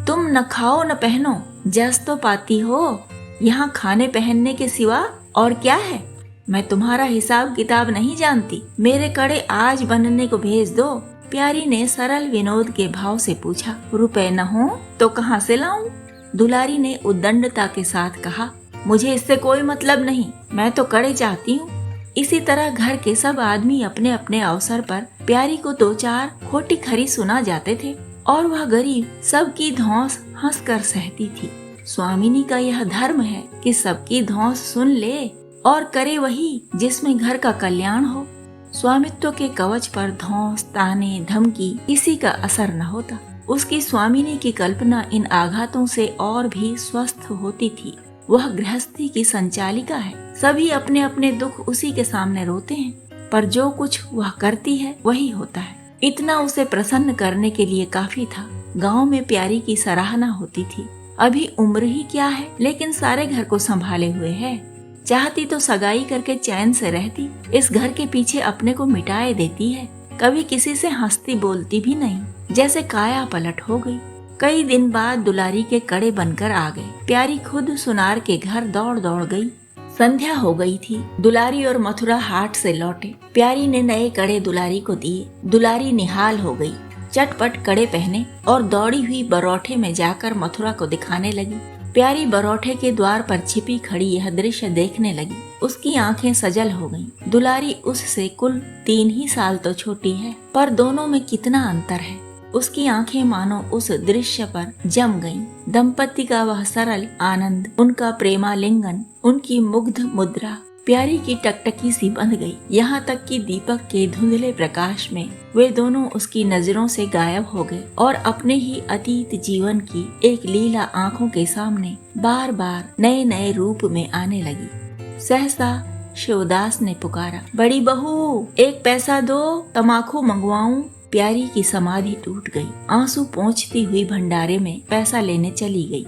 तुम न खाओ न पहनो, जस तो पाती हो। यहाँ खाने पहनने के सिवा और क्या है? मैं तुम्हारा हिसाब किताब नहीं जानती। मेरे कड़े आज बनने को भेज दो। प्यारी ने सरल विनोद के भाव से पूछा, रुपए न हो तो कहाँ से लाऊं? दुलारी ने उद्दंडता के साथ कहा, मुझे इससे कोई मतलब नहीं, मैं तो कड़े चाहती हूँ। इसी तरह घर के सब आदमी अपने अपने अवसर पर प्यारी को 2-4 खोटी खरी सुना जाते थे। और वह गरीब सबकी धौंस हंसकर सहती थी। स्वामिनी का यह धर्म है कि सबकी धौंस सुन ले और करे वही जिसमें घर का कल्याण हो। स्वामित्व के कवच पर धौंस, ताने, धमकी किसी का असर न होता। उसकी स्वामिनी की कल्पना इन आघातों से और भी स्वस्थ होती थी। वह गृहस्थी की संचालिका है। सभी अपने अपने दुख उसी के सामने रोते हैं, पर जो कुछ वह करती है वही होता है। इतना उसे प्रसन्न करने के लिए काफी था। गांव में प्यारी की सराहना होती थी। अभी उम्र ही क्या है, लेकिन सारे घर को संभाले हुए है। चाहती तो सगाई करके चैन से रहती, इस घर के पीछे अपने को मिटाए देती है। कभी किसी से हंसती बोलती भी नहीं, जैसे काया पलट हो गई। कई दिन बाद दुलारी के कड़े बनकर आ गए। प्यारी खुद सुनार के घर दौड़ दौड़ गई। संध्या हो गई थी। दुलारी और मथुरा हाट से लौटे। प्यारी ने नए कड़े दुलारी को दिए। दुलारी निहाल हो गई। चटपट कड़े पहने और दौड़ी हुई बरौठे में जाकर मथुरा को दिखाने लगी। प्यारी बरौठे के द्वार पर छिपी खड़ी यह दृश्य देखने लगी। उसकी आंखें सजल हो गईं। दुलारी उससे कुल 3 ही साल तो छोटी है, पर दोनों में कितना अंतर है। उसकी आंखें मानो उस दृश्य पर जम गईं। दंपति का वह सरल आनंद, उनका प्रेमालिंगन, उनकी मुग्ध मुद्रा प्यारी की टकटकी सी बंध गई। यहाँ तक कि दीपक के धुंधले प्रकाश में वे दोनों उसकी नजरों से गायब हो गए और अपने ही अतीत जीवन की एक लीला आंखों के सामने बार बार नए नए रूप में आने लगी। सहसा शिवदास ने पुकारा, बड़ी बहू, एक पैसा दो, तमाकू मंगवाऊं। प्यारी की समाधि टूट गई। आंसू पोंछती हुई भंडारे में पैसा लेने चली गई।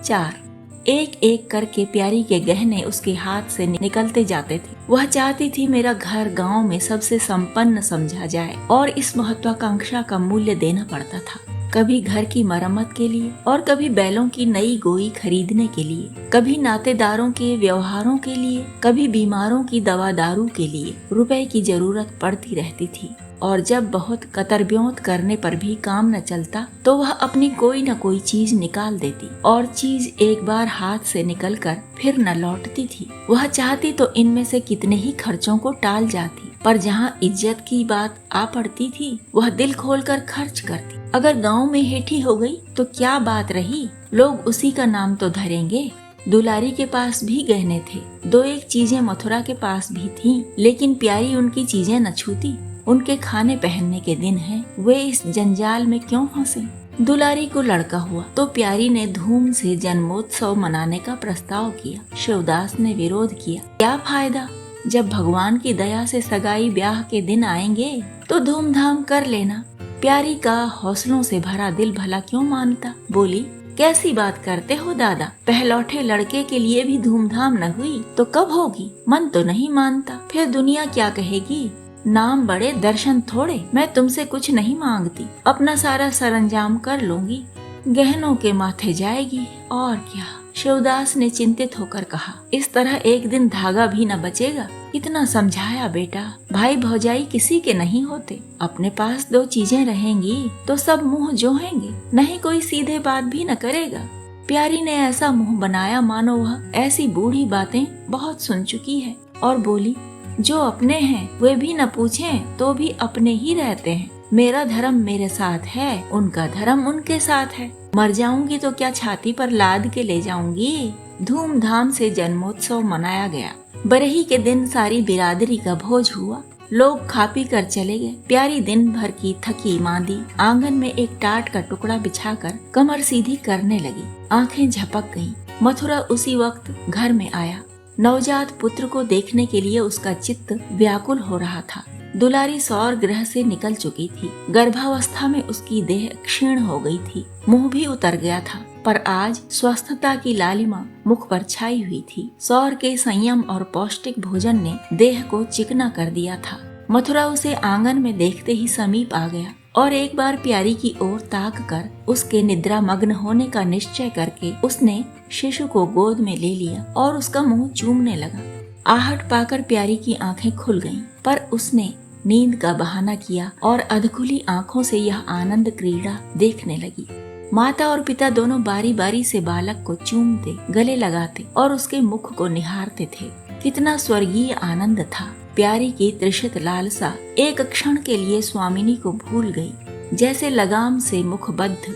4 एक एक करके प्यारी के गहने उसके हाथ से निकलते जाते थे। वह चाहती थी मेरा घर गांव में सबसे संपन्न समझा जाए, और इस महत्वाकांक्षा का मूल्य देना पड़ता था। कभी घर की मरम्मत के लिए और कभी बैलों की नई गोई खरीदने के लिए, कभी नातेदारों के व्यवहारों के लिए, कभी बीमारों की दवा दारू के लिए रुपए की जरूरत पड़ती रहती थी। और जब बहुत कतरब्योंत करने पर भी काम न चलता तो वह अपनी कोई न कोई चीज निकाल देती, और चीज एक बार हाथ से निकलकर फिर न लौटती थी। वह चाहती तो इनमें से कितने ही खर्चों को टाल जाती, पर जहाँ इज्जत की बात आ पड़ती थी वह दिल खोलकर खर्च करती। अगर गांव में हेठी हो गई तो क्या बात रही, लोग उसी का नाम तो धरेंगे। दुलारी के पास भी गहने थे। 2-1 चीजें मथुरा के पास भी थीं, लेकिन प्यारी उनकी चीजें न छूती। उनके खाने पहनने के दिन हैं, वे इस जंजाल में क्यों फंसे। दुलारी को लड़का हुआ तो प्यारी ने धूम से जन्मोत्सव मनाने का प्रस्ताव किया। शिवदास ने विरोध किया। क्या फायदा, जब भगवान की दया से सगाई ब्याह के दिन आएंगे तो धूमधाम कर लेना। प्यारी का हौसलों से भरा दिल भला क्यों मानता। बोली, कैसी बात करते हो दादा, पहलौठे लड़के के लिए भी धूमधाम न हुई तो कब होगी। मन तो नहीं मानता, फिर दुनिया क्या कहेगी। नाम बड़े दर्शन थोड़े। मैं तुमसे कुछ नहीं मांगती, अपना सारा सरंजाम कर लूंगी, गहनों के माथे जाएगी और क्या। शिवदास ने चिंतित होकर कहा, इस तरह एक दिन धागा भी न बचेगा। इतना समझाया बेटा, भाई भौजाई किसी के नहीं होते। अपने पास 2 चीजें रहेंगी तो सब मुंह जोहेंगे, नहीं कोई सीधे बात भी न करेगा। प्यारी ने ऐसा मुंह बनाया मानो वह ऐसी बूढ़ी बातें बहुत सुन चुकी है, और बोली, जो अपने हैं वे भी न पूछें तो भी अपने ही रहते हैं। मेरा धर्म मेरे साथ है, उनका धर्म उनके साथ है। मर जाऊंगी तो क्या छाती पर लाद के ले जाऊंगी। धूमधाम से जन्मोत्सव मनाया गया। बरही के दिन सारी बिरादरी का भोज हुआ। लोग खा पी कर चले गए। प्यारी दिन भर की थकी मांदी आंगन में एक टाट का टुकड़ा बिछाकर कमर सीधी करने लगी। आंखें झपक गईं। मथुरा उसी वक्त घर में आया। नवजात पुत्र को देखने के लिए उसका चित्त व्याकुल हो रहा था। दुलारी सौर ग्रह से निकल चुकी थी। गर्भावस्था में उसकी देह क्षीण हो गई थी, मुंह भी उतर गया था, पर आज स्वस्थता की लालिमा मुख पर छाई हुई थी। सौर के संयम और पौष्टिक भोजन ने देह को चिकना कर दिया था। मथुरा उसे आंगन में देखते ही समीप आ गया और एक बार प्यारी की ओर ताक कर उसके निद्रा मग्न होने का निश्चय करके उसने शिशु को गोद में ले लिया और उसका मुंह चूमने लगा। आहट पाकर प्यारी की आंखें खुल गईं, पर उसने नींद का बहाना किया और अधखुली आंखों से यह आनंद क्रीड़ा देखने लगी। माता और पिता दोनों बारी बारी से बालक को चूमते, गले लगाते और उसके मुख को निहारते थे। कितना स्वर्गीय आनंद था। प्यारी की तृषित लालसा एक क्षण के लिए स्वामिनी को भूल गई। जैसे लगाम से मुखबद्ध,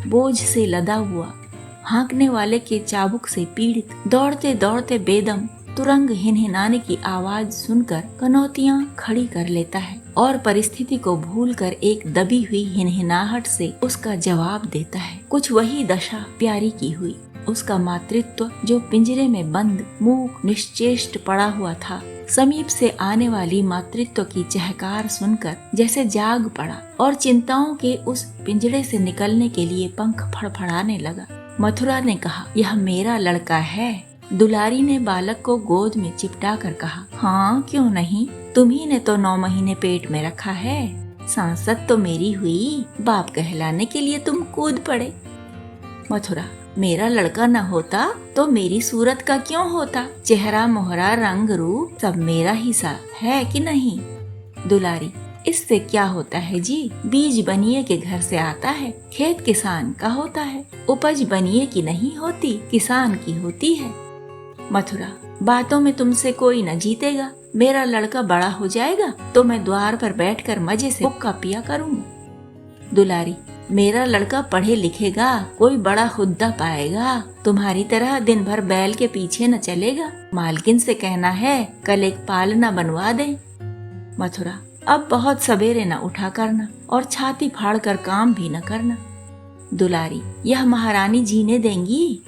बोझ से लदा हुआ, हाँकने वाले के चाबुक से पीड़ित, दौड़ते दौड़ते बेदम तुरंग हिनहिनाने की आवाज सुनकर कनौतियां खड़ी कर लेता है और परिस्थिति को भूलकर एक दबी हुई हिनहिनाहट से उसका जवाब देता है। कुछ वही दशा प्यारी की हुई। उसका मातृत्व जो पिंजरे में बंद मूक निश्चेष्ट पड़ा हुआ था, समीप से आने वाली मातृत्व की चहकार सुनकर जैसे जाग पड़ा और चिंताओं के उस पिंजरे से निकलने के लिए पंख फड़फड़ाने लगा। मथुरा ने कहा, यह मेरा लड़का है। दुलारी ने बालक को गोद में चिपटा कर कहा, हाँ क्यों नहीं, तुम्ही ने तो 9 महीने पेट में रखा है। सांसद तो मेरी हुई, बाप कहलाने के लिए तुम कूद पड़े। मथुरा, मेरा लड़का न होता तो मेरी सूरत का क्यों होता? चेहरा मोहरा रंग रूप सब मेरा ही सा है कि नहीं? दुलारी, इससे क्या होता है जी, बीज बनिए के घर से आता है, खेत किसान का होता है, उपज बनिए की नहीं होती, किसान की होती है। मथुरा, बातों में तुमसे कोई न जीतेगा। मेरा लड़का बड़ा हो जाएगा तो मैं द्वार पर बैठकर मजे से हुक्का पिया करूँगा। दुलारी, मेरा लड़का पढ़े लिखेगा, कोई बड़ा हुद्दा पाएगा, तुम्हारी तरह दिन भर बैल के पीछे न चलेगा। मालकिन से कहना है कल एक पालना बनवा दे। मथुरा, अब बहुत सवेरे न उठा करना और छाती फाड़ कर काम भी न करना। दुलारी, यह महारानी जीने देंगी?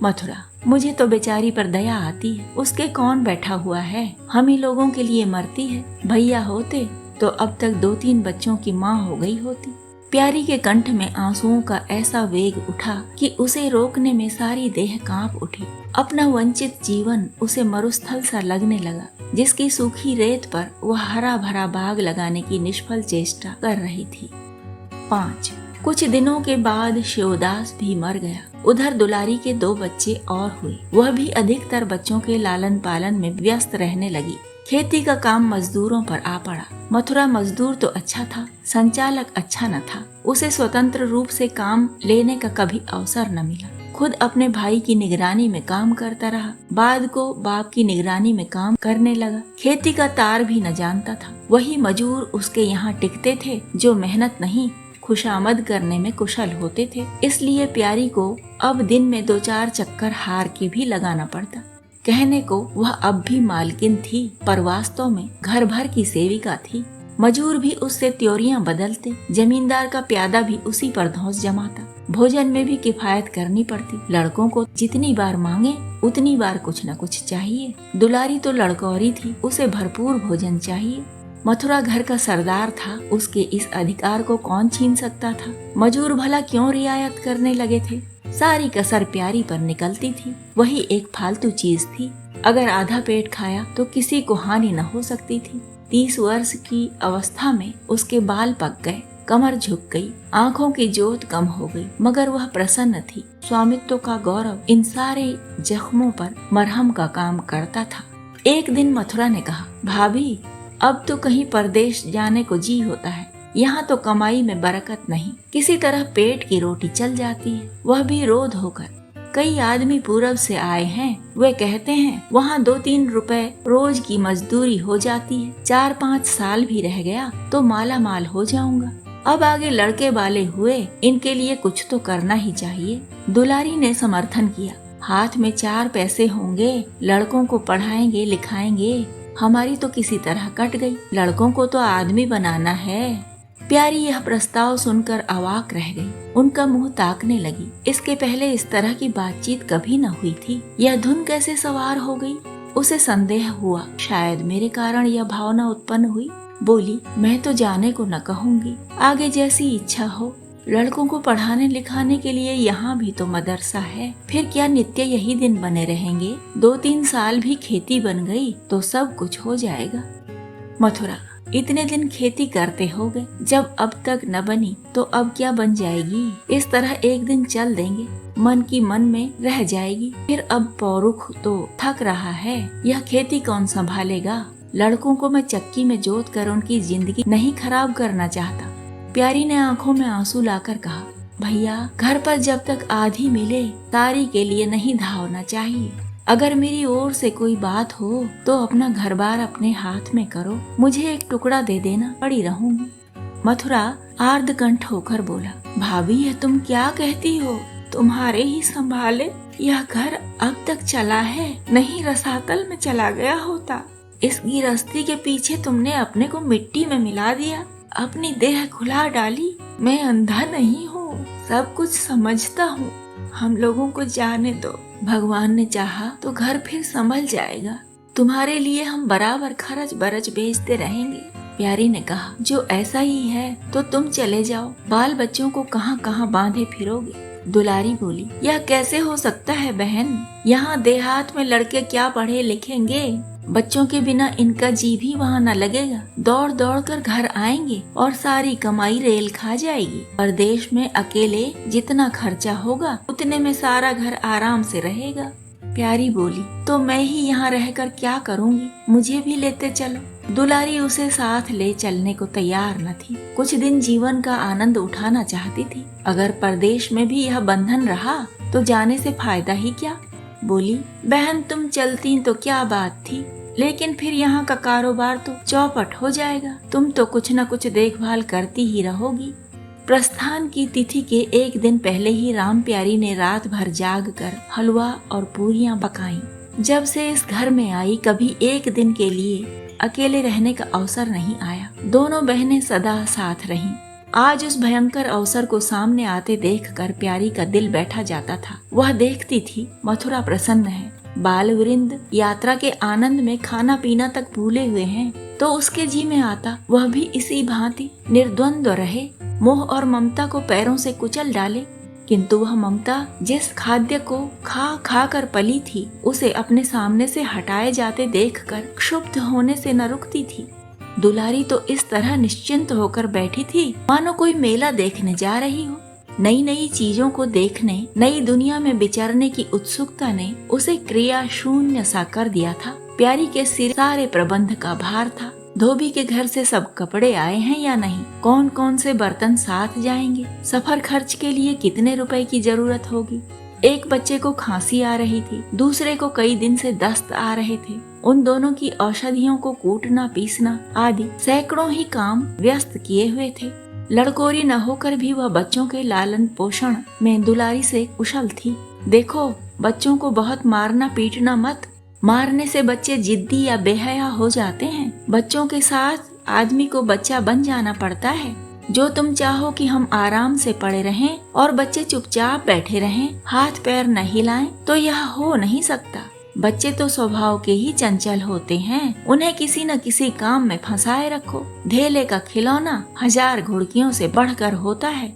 मथुरा, मुझे तो बेचारी पर दया आती है, उसके कौन बैठा हुआ है, हम ही लोगों के लिए मरती है। भैया होते तो अब तक 2-3 बच्चों की माँ हो गई होती। प्यारी के कंठ में आंसुओं का ऐसा वेग उठा कि उसे रोकने में सारी देह कांप उठी। अपना वंचित जीवन उसे मरुस्थल सा लगने लगा, जिसकी सूखी रेत पर वह हरा भरा बाग लगाने की निष्फल चेष्टा कर रही थी। 5 कुछ दिनों के बाद शिवदास भी मर गया। उधर दुलारी के 2 बच्चे और हुए। वह भी अधिकतर बच्चों के लालन पालन में व्यस्त रहने लगी। खेती का काम मजदूरों पर आ पड़ा। मथुरा मजदूर तो अच्छा था, संचालक अच्छा न था। उसे स्वतंत्र रूप से काम लेने का कभी अवसर न मिला। खुद अपने भाई की निगरानी में काम करता रहा, बाद को बाप की निगरानी में काम करने लगा। खेती का तार भी न जानता था। वही मजूर उसके यहाँ टिकते थे जो मेहनत नहीं खुशामद करने में कुशल होते थे। इसलिए प्यारी को अब दिन में 2-4 चक्कर हार के भी लगाना पड़ता। कहने को वह अब भी मालकिन थी, पर वास्तव में घर भर की सेविका थी। मजूर भी उससे त्योरियां बदलते, जमींदार का प्यादा भी उसी पर धौंस जमाता। भोजन में भी किफायत करनी पड़ती। लड़कों को जितनी बार मांगे उतनी बार कुछ न कुछ चाहिए। दुलारी तो लड़कौरी थी, उसे भरपूर भोजन चाहिए। मथुरा घर का सरदार था, उसके इस अधिकार को कौन छीन सकता था? मजूर भला क्यों रियायत करने लगे थे? सारी कसर प्यारी पर निकलती थी। वही एक फालतू चीज थी। अगर आधा पेट खाया तो किसी को हानि न हो सकती थी। 30 वर्ष की अवस्था में उसके बाल पक गए, कमर झुक गई, आंखों की जोत कम हो गई, मगर वह प्रसन्न थी। स्वामित्व का गौरव इन सारे जख्मों पर मरहम का काम करता था। एक दिन मथुरा ने कहा, भाभी अब तो कहीं परदेश जाने को जी होता है। यहाँ तो कमाई में बरकत नहीं, किसी तरह पेट की रोटी चल जाती है, वह भी रोध होकर। कई आदमी पूरब से आए हैं, वे कहते हैं वहाँ 2-3 रुपए रोज की मजदूरी हो जाती है। 4-5 साल भी रह गया तो माला माल हो जाऊंगा। अब आगे लड़के वाले हुए, इनके लिए कुछ तो करना ही चाहिए। दुलारी ने समर्थन किया। हाथ में 4 पैसे होंगे, लड़कों को पढ़ाएंगे लिखाएंगे। हमारी तो किसी तरह कट गई, लड़कों को तो आदमी बनाना है। प्यारी यह प्रस्ताव सुनकर अवाक रह गई। उनका मुंह ताकने लगी। इसके पहले इस तरह की बातचीत कभी न हुई थी। यह धुन कैसे सवार हो गई? उसे संदेह हुआ, शायद मेरे कारण यह भावना उत्पन्न हुई। बोली, मैं तो जाने को न कहूँगी, आगे जैसी इच्छा हो। लड़कों को पढ़ाने लिखाने के लिए यहाँ भी तो मदरसा है। फिर क्या नित्य यही दिन बने रहेंगे? 2-3 साल भी खेती बन गई तो सब कुछ हो जाएगा। मथुरा, इतने दिन खेती करते हो गए, जब अब तक न बनी तो अब क्या बन जाएगी? इस तरह एक दिन चल देंगे, मन की मन में रह जाएगी। फिर अब पौरुख तो थक रहा है, यह खेती कौन संभालेगा? लड़कों को मैं चक्की में जोत कर उनकी जिंदगी नहीं खराब करना चाहता। प्यारी ने आंखों में आंसू लाकर कहा, भैया घर पर जब तक आधी मिले तारी के लिए नहीं धावना चाहिए। अगर मेरी ओर से कोई बात हो तो अपना घर बार अपने हाथ में करो, मुझे एक टुकड़ा दे देना, पड़ी रहूंगी। मथुरा, आर्द्रकंठ होकर बोला, भाभी यह तुम क्या कहती हो? तुम्हारे ही संभाले यह घर अब तक चला है, नहीं रसातल में चला गया होता। इस गिरस्ती के पीछे तुमने अपने को मिट्टी में मिला दिया, अपनी देह खुला डाली। मैं अंधा नहीं हूँ, सब कुछ समझता हूँ। हम लोगों को जाने दो, भगवान ने चाहा तो घर फिर संभल जाएगा। तुम्हारे लिए हम बराबर खर्च बरच बेचते रहेंगे। प्यारी ने कहा, जो ऐसा ही है तो तुम चले जाओ, बाल बच्चों को कहाँ कहाँ बांधे फिरोगे। दुलारी बोली, यह कैसे हो सकता है बहन? यहाँ देहात में लड़के क्या पढ़े लिखेंगे? बच्चों के बिना इनका जी भी वहाँ न लगेगा। दौड़ दौड़ कर घर आएंगे और सारी कमाई रेल खा जाएगी। परदेश में अकेले जितना खर्चा होगा उतने में सारा घर आराम से रहेगा। प्यारी बोली, तो मैं ही यहाँ रहकर क्या करूँगी? मुझे भी लेते चलो। दुलारी उसे साथ ले चलने को तैयार न थी। कुछ दिन जीवन का आनंद उठाना चाहती थी। अगर परदेश में भी यह बंधन रहा तो जाने से फायदा ही क्या? बोली, बहन तुम चलती तो क्या बात थी, लेकिन फिर यहाँ का कारोबार तो चौपट हो जाएगा। तुम तो कुछ न कुछ देखभाल करती ही रहोगी। प्रस्थान की तिथि के एक दिन पहले ही राम प्यारी ने रात भर जाग कर हलवा और पूरियां पकाई। जब से इस घर में आई कभी एक दिन के लिए अकेले रहने का अवसर नहीं आया। दोनों बहनें सदा साथ रहीं। आज उस भयंकर अवसर को सामने आते देखकर प्यारी का दिल बैठा जाता था। वह देखती थी मथुरा प्रसन्न है, बाल वृंद यात्रा के आनंद में खाना पीना तक भूले हुए हैं, तो उसके जी में आता वह भी इसी भांति निर्द्वंद्व रहे, मोह और ममता को पैरों से कुचल डाले। किंतु वह ममता जिस खाद्य को खा खा कर पली थी, उसे अपने सामने से हटाए जाते देखकर क्षुब्ध होने से न रुकती थी। दुलारी तो इस तरह निश्चिंत होकर बैठी थी मानो कोई मेला देखने जा रही हो। नई नई चीजों को देखने, नई दुनिया में विचरने की उत्सुकता ने उसे क्रिया शून्य सा कर दिया था। प्यारी के सिर सारे प्रबंध का भार था। धोबी के घर से सब कपड़े आए हैं या नहीं, कौन कौन से बर्तन साथ जाएंगे, सफर खर्च के लिए कितने रुपए की जरूरत होगी। एक बच्चे को खांसी आ रही थी, दूसरे को कई दिन से दस्त आ रहे थे। उन दोनों की औषधियों को कूटना पीसना आदि सैकड़ों ही काम व्यस्त किए हुए थे। लड़कोरी न होकर भी वह बच्चों के लालन पोषण में दुलारी से कुशल थी। देखो, बच्चों को बहुत मारना पीटना मत। मारने से बच्चे जिद्दी या बेहया हो जाते हैं। बच्चों के साथ आदमी को बच्चा बन जाना पड़ता है। जो तुम चाहो कि हम आराम से पड़े रहें और बच्चे चुपचाप बैठे रहें, हाथ पैर न हिलाएं, तो यह हो नहीं सकता। बच्चे तो स्वभाव के ही चंचल होते हैं। उन्हें किसी न किसी काम में फंसाए रखो। ढेले का खिलौना 1000 घुड़कियों से बढ़कर होता है।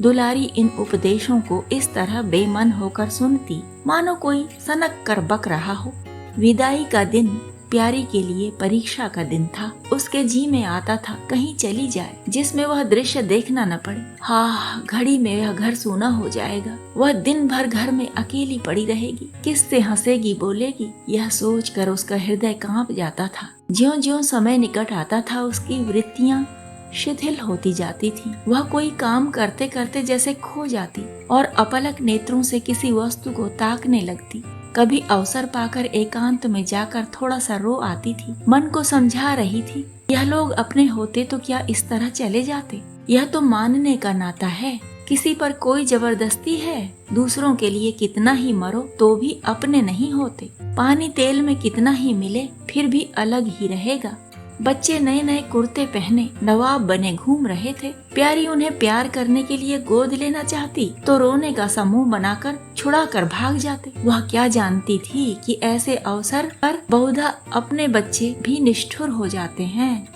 दुलारी इन उपदेशों को इस तरह बेमन होकर सुनती मानो कोई सनक कर बक रहा हो। विदाई का दिन प्यारी के लिए परीक्षा का दिन था। उसके जी में आता था कहीं चली जाए जिसमें वह दृश्य देखना न पड़े। हाँ, घड़ी में यह घर सूना हो जाएगा। वह दिन भर घर में अकेली पड़ी रहेगी, किससे हंसेगी बोलेगी, यह सोचकर उसका हृदय कांप जाता था। ज्यों ज्यों समय निकट आता था उसकी वृत्तियाँ शिथिल होती जाती थी। वह कोई काम करते करते जैसे खो जाती और अपलक नेत्रों से किसी वस्तु को ताकने लगती। कभी अवसर पाकर एकांत में जाकर थोड़ा सा रो आती थी। मन को समझा रही थी, यह लोग अपने होते तो क्या इस तरह चले जाते। यह तो मानने का नाता है, किसी पर कोई जबरदस्ती है। दूसरों के लिए कितना ही मरो तो भी अपने नहीं होते। पानी तेल में कितना ही मिले फिर भी अलग ही रहेगा। बच्चे नए नए कुर्ते पहने नवाब बने घूम रहे थे। प्यारी उन्हें प्यार करने के लिए गोद लेना चाहती तो रोने का समूह बनाकर छुड़ा कर भाग जाते। वह क्या जानती थी कि ऐसे अवसर पर बहुधा अपने बच्चे भी निष्ठुर हो जाते हैं।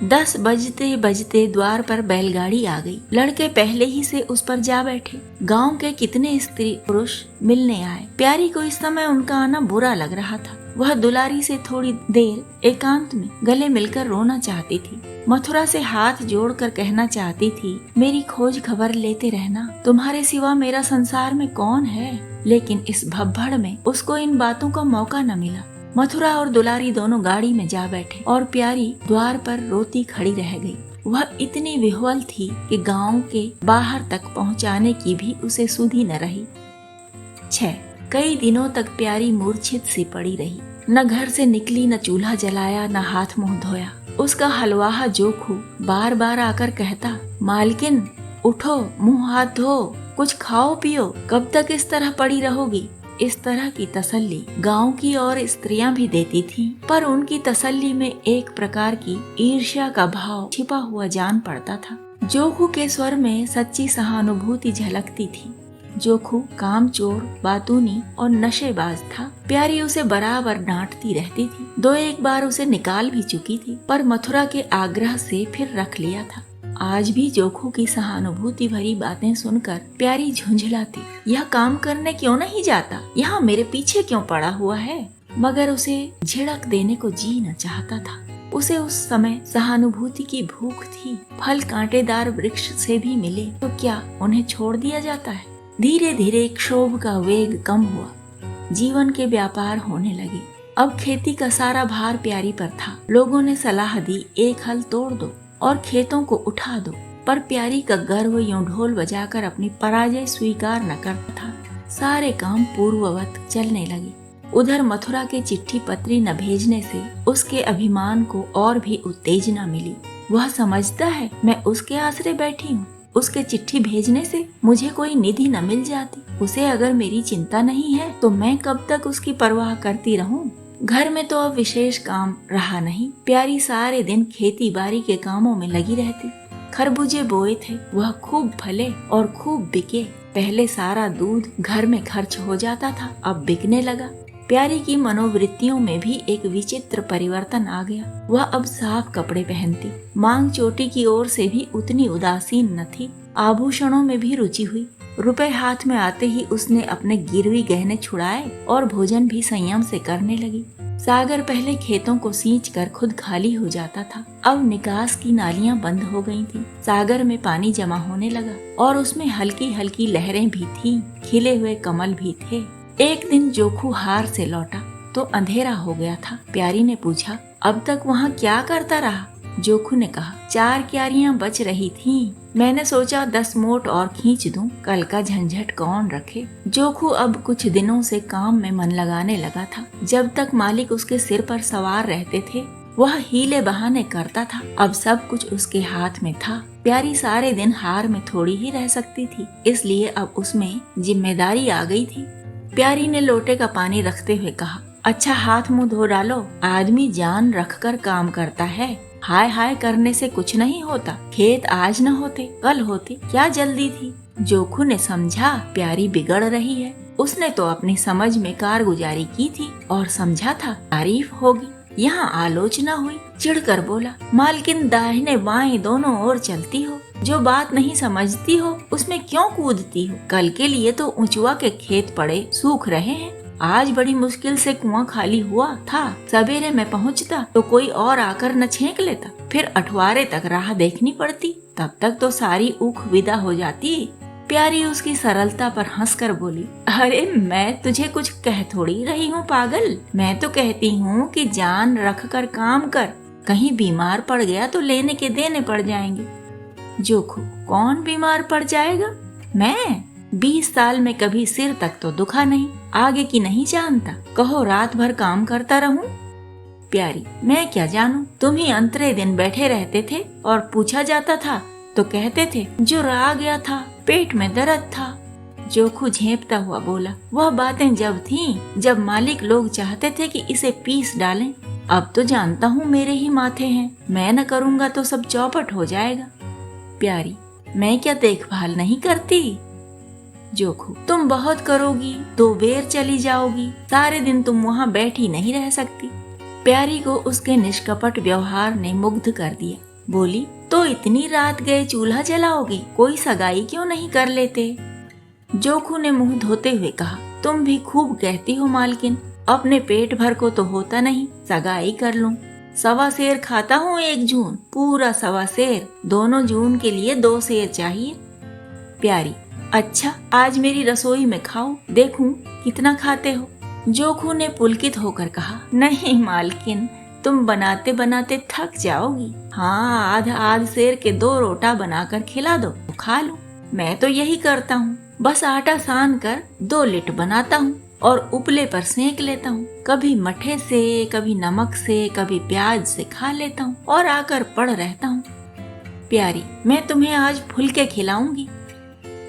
10 बजते बजते द्वार पर बैलगाड़ी आ गई। लड़के पहले ही से उस पर जा बैठे। गांव के कितने स्त्री पुरुष मिलने आए। प्यारी को इस समय उनका आना बुरा लग रहा था। वह दुलारी से थोड़ी देर एकांत में गले मिलकर रोना चाहती थी। मथुरा से हाथ जोड़कर कहना चाहती थी, मेरी खोज खबर लेते रहना, तुम्हारे सिवा मेरा संसार में कौन है। लेकिन इस भब्बड़ में उसको इन बातों का मौका न मिला। मथुरा और दुलारी दोनों गाड़ी में जा बैठे और प्यारी द्वार पर रोती खड़ी रह गई। वह इतनी विह्वल थी कि गांव के बाहर तक पहुंचाने की भी उसे सुधि न रही। 6 कई दिनों तक प्यारी मूर्छित सी पड़ी रही। न घर से निकली, न चूल्हा जलाया, न हाथ मुंह धोया। उसका हलवाहा जोखू बार बार आकर कहता, मालकिन उठो, मुंह हाथ धो, कुछ खाओ पियो, कब तक इस तरह पड़ी रहोगी। इस तरह की तसल्ली गांव की और स्त्रियां भी देती थीं, पर उनकी तसल्ली में एक प्रकार की ईर्ष्या का भाव छिपा हुआ जान पड़ता था। जोखू के स्वर में सच्ची सहानुभूति झलकती थी। जोखू कामचोर, बातूनी और नशेबाज था। प्यारी उसे बराबर डांटती रहती थी। 2-1 बार उसे निकाल भी चुकी थी, पर मथुरा के आग्रह से फिर रख लिया था। आज भी जोखू की सहानुभूति भरी बातें सुनकर प्यारी झुंझलाती, यह काम करने क्यों नहीं जाता, यहाँ मेरे पीछे क्यों पड़ा हुआ है। मगर उसे झिड़क देने को जी न चाहता था। उसे उस समय सहानुभूति की भूख थी। फल कांटेदार वृक्ष से भी मिले तो क्या उन्हें छोड़ दिया जाता है। धीरे धीरे क्षोभ का वेग कम हुआ। जीवन के व्यापार होने लगे। अब खेती का सारा भार प्यारी पर था। लोगों ने सलाह दी, एक हल तोड़ दो और खेतों को उठा दो, पर प्यारी का गर्व यूं ढोल बजाकर अपनी पराजय स्वीकार न करता था। सारे काम पूर्ववत चलने लगे। उधर मथुरा के चिट्ठी पत्री न भेजने से उसके अभिमान को और भी उत्तेजना मिली। वह समझता है मैं उसके आसरे बैठी हूँ, उसके चिट्ठी भेजने से मुझे कोई निधि न मिल जाती। उसे अगर मेरी चिंता नहीं है तो मैं कब तक उसकी परवाह करती रहूं। घर में तो अब विशेष काम रहा नहीं। प्यारी सारे दिन खेती बाड़ी के कामों में लगी रहती। खरबूजे बोए थे, वह खूब फले और खूब बिके। पहले सारा दूध घर में खर्च हो जाता था, अब बिकने लगा। प्यारी की मनोवृत्तियों में भी एक विचित्र परिवर्तन आ गया। वह अब साफ कपड़े पहनती, मांग चोटी की ओर से भी उतनी उदासीन न थी। आभूषणों में भी रुचि हुई। रुपए हाथ में आते ही उसने अपने गिरवी गहने छुड़ाए और भोजन भी संयम से करने लगी। सागर पहले खेतों को सींच कर खुद खाली हो जाता था, अब निकास की नालियां बंद हो गई थीं। सागर में पानी जमा होने लगा और उसमें हल्की हल्की लहरें भी थीं, खिले हुए कमल भी थे। एक दिन जोखू हार से लौटा तो अंधेरा हो गया था। प्यारी ने पूछा, अब तक वहाँ क्या करता रहा। जोखू ने कहा, 4 क्यारियां बच रही थीं। मैंने सोचा 10 मोट और खींच दूं, कल का झंझट कौन रखे। जोखू अब कुछ दिनों से काम में मन लगाने लगा था। जब तक मालिक उसके सिर पर सवार रहते थे वह हीले बहाने करता था। अब सब कुछ उसके हाथ में था। प्यारी सारे दिन हार में थोड़ी ही रह सकती थी, इसलिए अब उसमें जिम्मेदारी आ गई थी। प्यारी ने लोटे का पानी रखते हुए कहा, अच्छा हाथ मुंह धो डालो। आदमी जान रखकर काम करता है, हाय हाय करने से कुछ नहीं होता। खेत आज न होते कल होते, क्या जल्दी थी। जोखू ने समझा प्यारी बिगड़ रही है। उसने तो अपनी समझ में कारगुजारी की थी और समझा था तारीफ होगी। यहाँ आलोचना हुई। चिढ़कर बोला, मालकिन दाहिने बाएं दोनों ओर चलती हो, जो बात नहीं समझती हो उसमें क्यों कूदती हो। कल के लिए तो ऊंचुआ के खेत पड़े सूख रहे हैं। आज बड़ी मुश्किल से कुआं खाली हुआ था। सवेरे में पहुंचता तो कोई और आकर न छेंक लेता, फिर अठवारे तक राह देखनी पड़ती, तब तक तो सारी ऊख विदा हो जाती। प्यारी उसकी सरलता पर हंसकर बोली, अरे मैं तुझे कुछ कह थोड़ी रही हूँ पागल। मैं तो कहती हूँ कि जान रख कर काम कर, कहीं बीमार पड़ गया तो लेने के देने पड़ जाएंगे। जोखू, कौन बीमार पड़ जाएगा। मैं 20 साल में कभी सिर तक तो दुखा नहीं, आगे की नहीं जानता। कहो रात भर काम करता रहूं। प्यारी, मैं क्या जानूं, तुम ही अंतरे दिन बैठे रहते थे और पूछा जाता था तो कहते थे जुर्रा आ गया था, पेट में दर्द था। जोखू झेंपता हुआ बोला, वह बातें जब थीं जब मालिक लोग चाहते थे कि इसे पीस डालें। अब तो जानता हूँ मेरे ही माथे हैं, मैं न करूँगा तो सब चौपट हो जाएगा। प्यारी, मैं क्या देखभाल नहीं करती। जोखू, तुम बहुत करोगी तो बेर चली जाओगी, सारे दिन तुम वहाँ बैठी नहीं रह सकती। प्यारी को उसके निष्कपट व्यवहार ने मुग्ध कर दिया। बोली, तो इतनी रात गए चूल्हा जलाओगी, कोई सगाई क्यों नहीं कर लेते। जोखू ने मुंह धोते हुए कहा, तुम भी खूब कहती हो मालकिन, अपने पेट भर को तो होता नहीं, सगाई कर लूं। 1.25 सेर खाता हूँ 1 जून, पूरा 1.25 सेर। दोनों जून के लिए 2 सेर चाहिए। प्यारी, अच्छा आज मेरी रसोई में खाओ, देखूं कितना खाते हो। जोखू ने पुलकित होकर कहा, नहीं मालकिन, तुम बनाते बनाते थक जाओगी। हाँ, आध सेर के 2 रोटा बनाकर खिला दो तो खा लूं। मैं तो यही करता हूँ, बस आटा सान कर 2 लिट बनाता हूँ, और उपले पर सेंक लेता हूँ। कभी मठे से, कभी नमक से, कभी प्याज से खा लेता हूँ और आकर पड़ रहता हूँ। प्यारी, मैं तुम्हें आज फुलके खिलाऊंगी।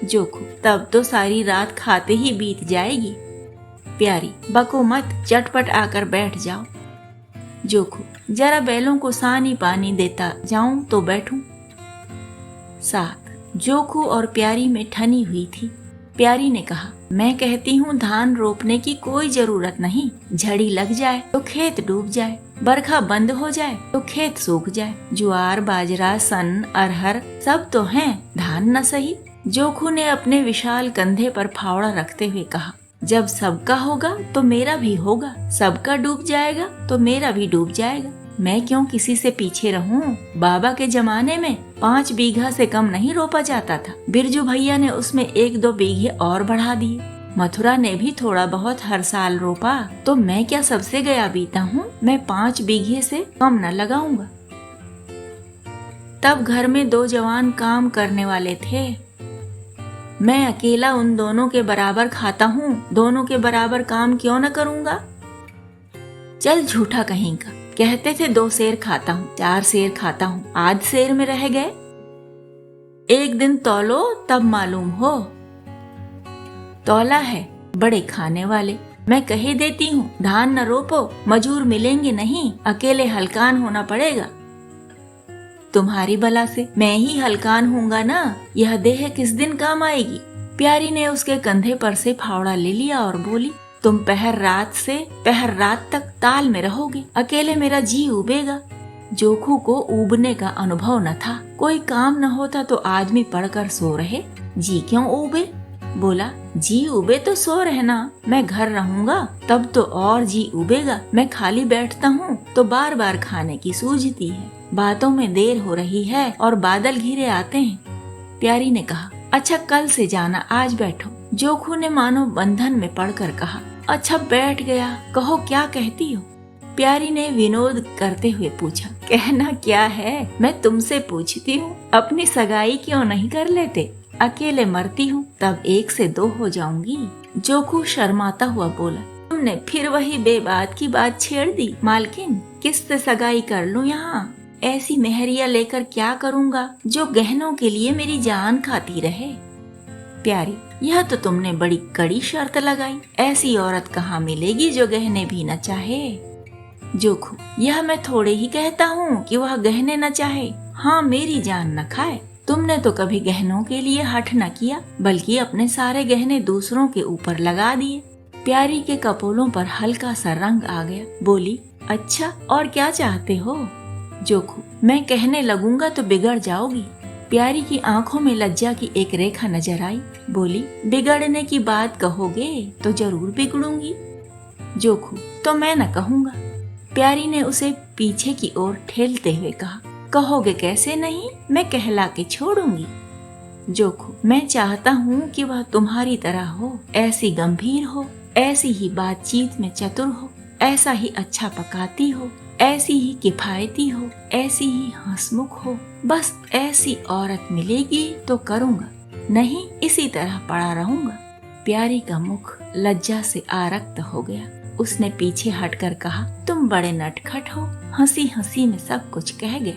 जोखू, तब तो सारी रात खाते ही बीत जाएगी। प्यारी, बको मत, चटपट आकर बैठ जाओ। जोखू, जरा बैलों को सानी पानी देता जाऊं तो बैठूं। 7. जोखू और प्यारी में ठनी हुई थी। प्यारी ने कहा, मैं कहती हूँ धान रोपने की कोई जरूरत नहीं। झड़ी लग जाए तो खेत डूब जाए, बरखा बंद हो जाए तो खेत सूख जाए। ज्वार, बाजरा, सन, अरहर सब तो हैं, धान न सही। जोखू ने अपने विशाल कंधे पर फावड़ा रखते हुए कहा, जब सबका होगा तो मेरा भी होगा, सबका डूब जाएगा तो मेरा भी डूब जाएगा। मैं क्यों किसी से पीछे रहूं? बाबा के जमाने में 5 बीघा से कम नहीं रोपा जाता था। बिरजू भैया ने उसमें 1-2 बीघे और बढ़ा दिए। मथुरा ने भी थोड़ा बहुत हर साल रोपा, तो मैं क्या सबसे गया बीता हूँ? मैं 5 बीघे से कम न लगाऊंगा। तब घर में 2 जवान काम करने वाले थे। मैं अकेला उन दोनों के बराबर खाता हूँ, दोनों के बराबर काम क्यों न करूँगा? चल झूठा कहीं का, कहते थे 2 सेर खाता हूँ, 4 सेर खाता हूँ, आध सेर में रह गए। एक दिन तौलो तब मालूम हो। तौला है, बड़े खाने वाले। मैं कही देती हूँ, धान न रोपो, मजूर मिलेंगे नहीं, अकेले हलकान होना पड़ेगा। तुम्हारी बला से मैं ही हलकान हूँगा ना, यह देह किस दिन काम आएगी। प्यारी ने उसके कंधे पर से फावड़ा ले लिया और बोली, तुम पहर रात तक ताल में रहोगे, अकेले मेरा जी उबेगा। जोखू को ऊबने का अनुभव न था। कोई काम न होता तो आदमी पड़कर सो रहे, जी क्यों उबे? बोला, जी उबे तो सो रहना, मैं घर रहूंगा तब तो और जी उबेगा। मैं खाली बैठता हूँ तो बार बार खाने की सूझती है। बातों में देर हो रही है और बादल घिरे आते हैं। प्यारी ने कहा, अच्छा कल से जाना, आज बैठो। जोखू ने मानो बंधन में पड़कर कहा, अच्छा बैठ गया, कहो क्या कहती हो? प्यारी ने विनोद करते हुए पूछा, कहना क्या है, मैं तुमसे पूछती हूँ, अपनी सगाई क्यों नहीं कर लेते? अकेले मरती हूँ तब 1 से 2 हो जाऊंगी। जोखू शर्माता हुआ बोला, तुमने फिर वही बेबात की बात छेड़ दी। मालकिन, किससे सगाई कर लूं यहाँ? ऐसी मेहरिया लेकर क्या करूँगा जो गहनों के लिए मेरी जान खाती रहे? प्यारी, यह तो तुमने बड़ी कड़ी शर्त लगाई। ऐसी औरत कहाँ मिलेगी जो गहने भी न चाहे? जोखू, यह मैं थोड़े ही कहता हूँ कि वह गहने न चाहे, हाँ मेरी जान न खाए। तुमने तो कभी गहनों के लिए हठ न किया, बल्कि अपने सारे गहने दूसरों के ऊपर लगा दिए। प्यारी के कपोलों पर हल्का सा रंग आ गया। बोली, अच्छा और क्या चाहते हो? जोखू, मैं कहने लगूंगा तो बिगड़ जाओगी। प्यारी की आंखों में लज्जा की एक रेखा नजर आई। बोली, बिगड़ने की बात कहोगे तो जरूर बिगड़ूंगी। जोखू, तो मैं न कहूँगा। प्यारी ने उसे पीछे की ओर ठेलते हुए कहा, कहोगे कैसे नहीं, मैं कहला के छोड़ूंगी। जोखू, मैं चाहता हूँ कि वह तुम्हारी तरह हो, ऐसी गंभीर हो, ऐसी ही बातचीत में चतुर हो, ऐसा ही अच्छा पकाती हो, ऐसी ही किफायती हो, ऐसी ही हंसमुख हो। बस ऐसी औरत मिलेगी तो करूँगा, नहीं इसी तरह पड़ा रहूँगा। प्यारी का मुख लज्जा से आरक्त हो गया। उसने पीछे हटकर कहा, तुम बड़े नटखट हो, हंसी हंसी में सब कुछ कह गए।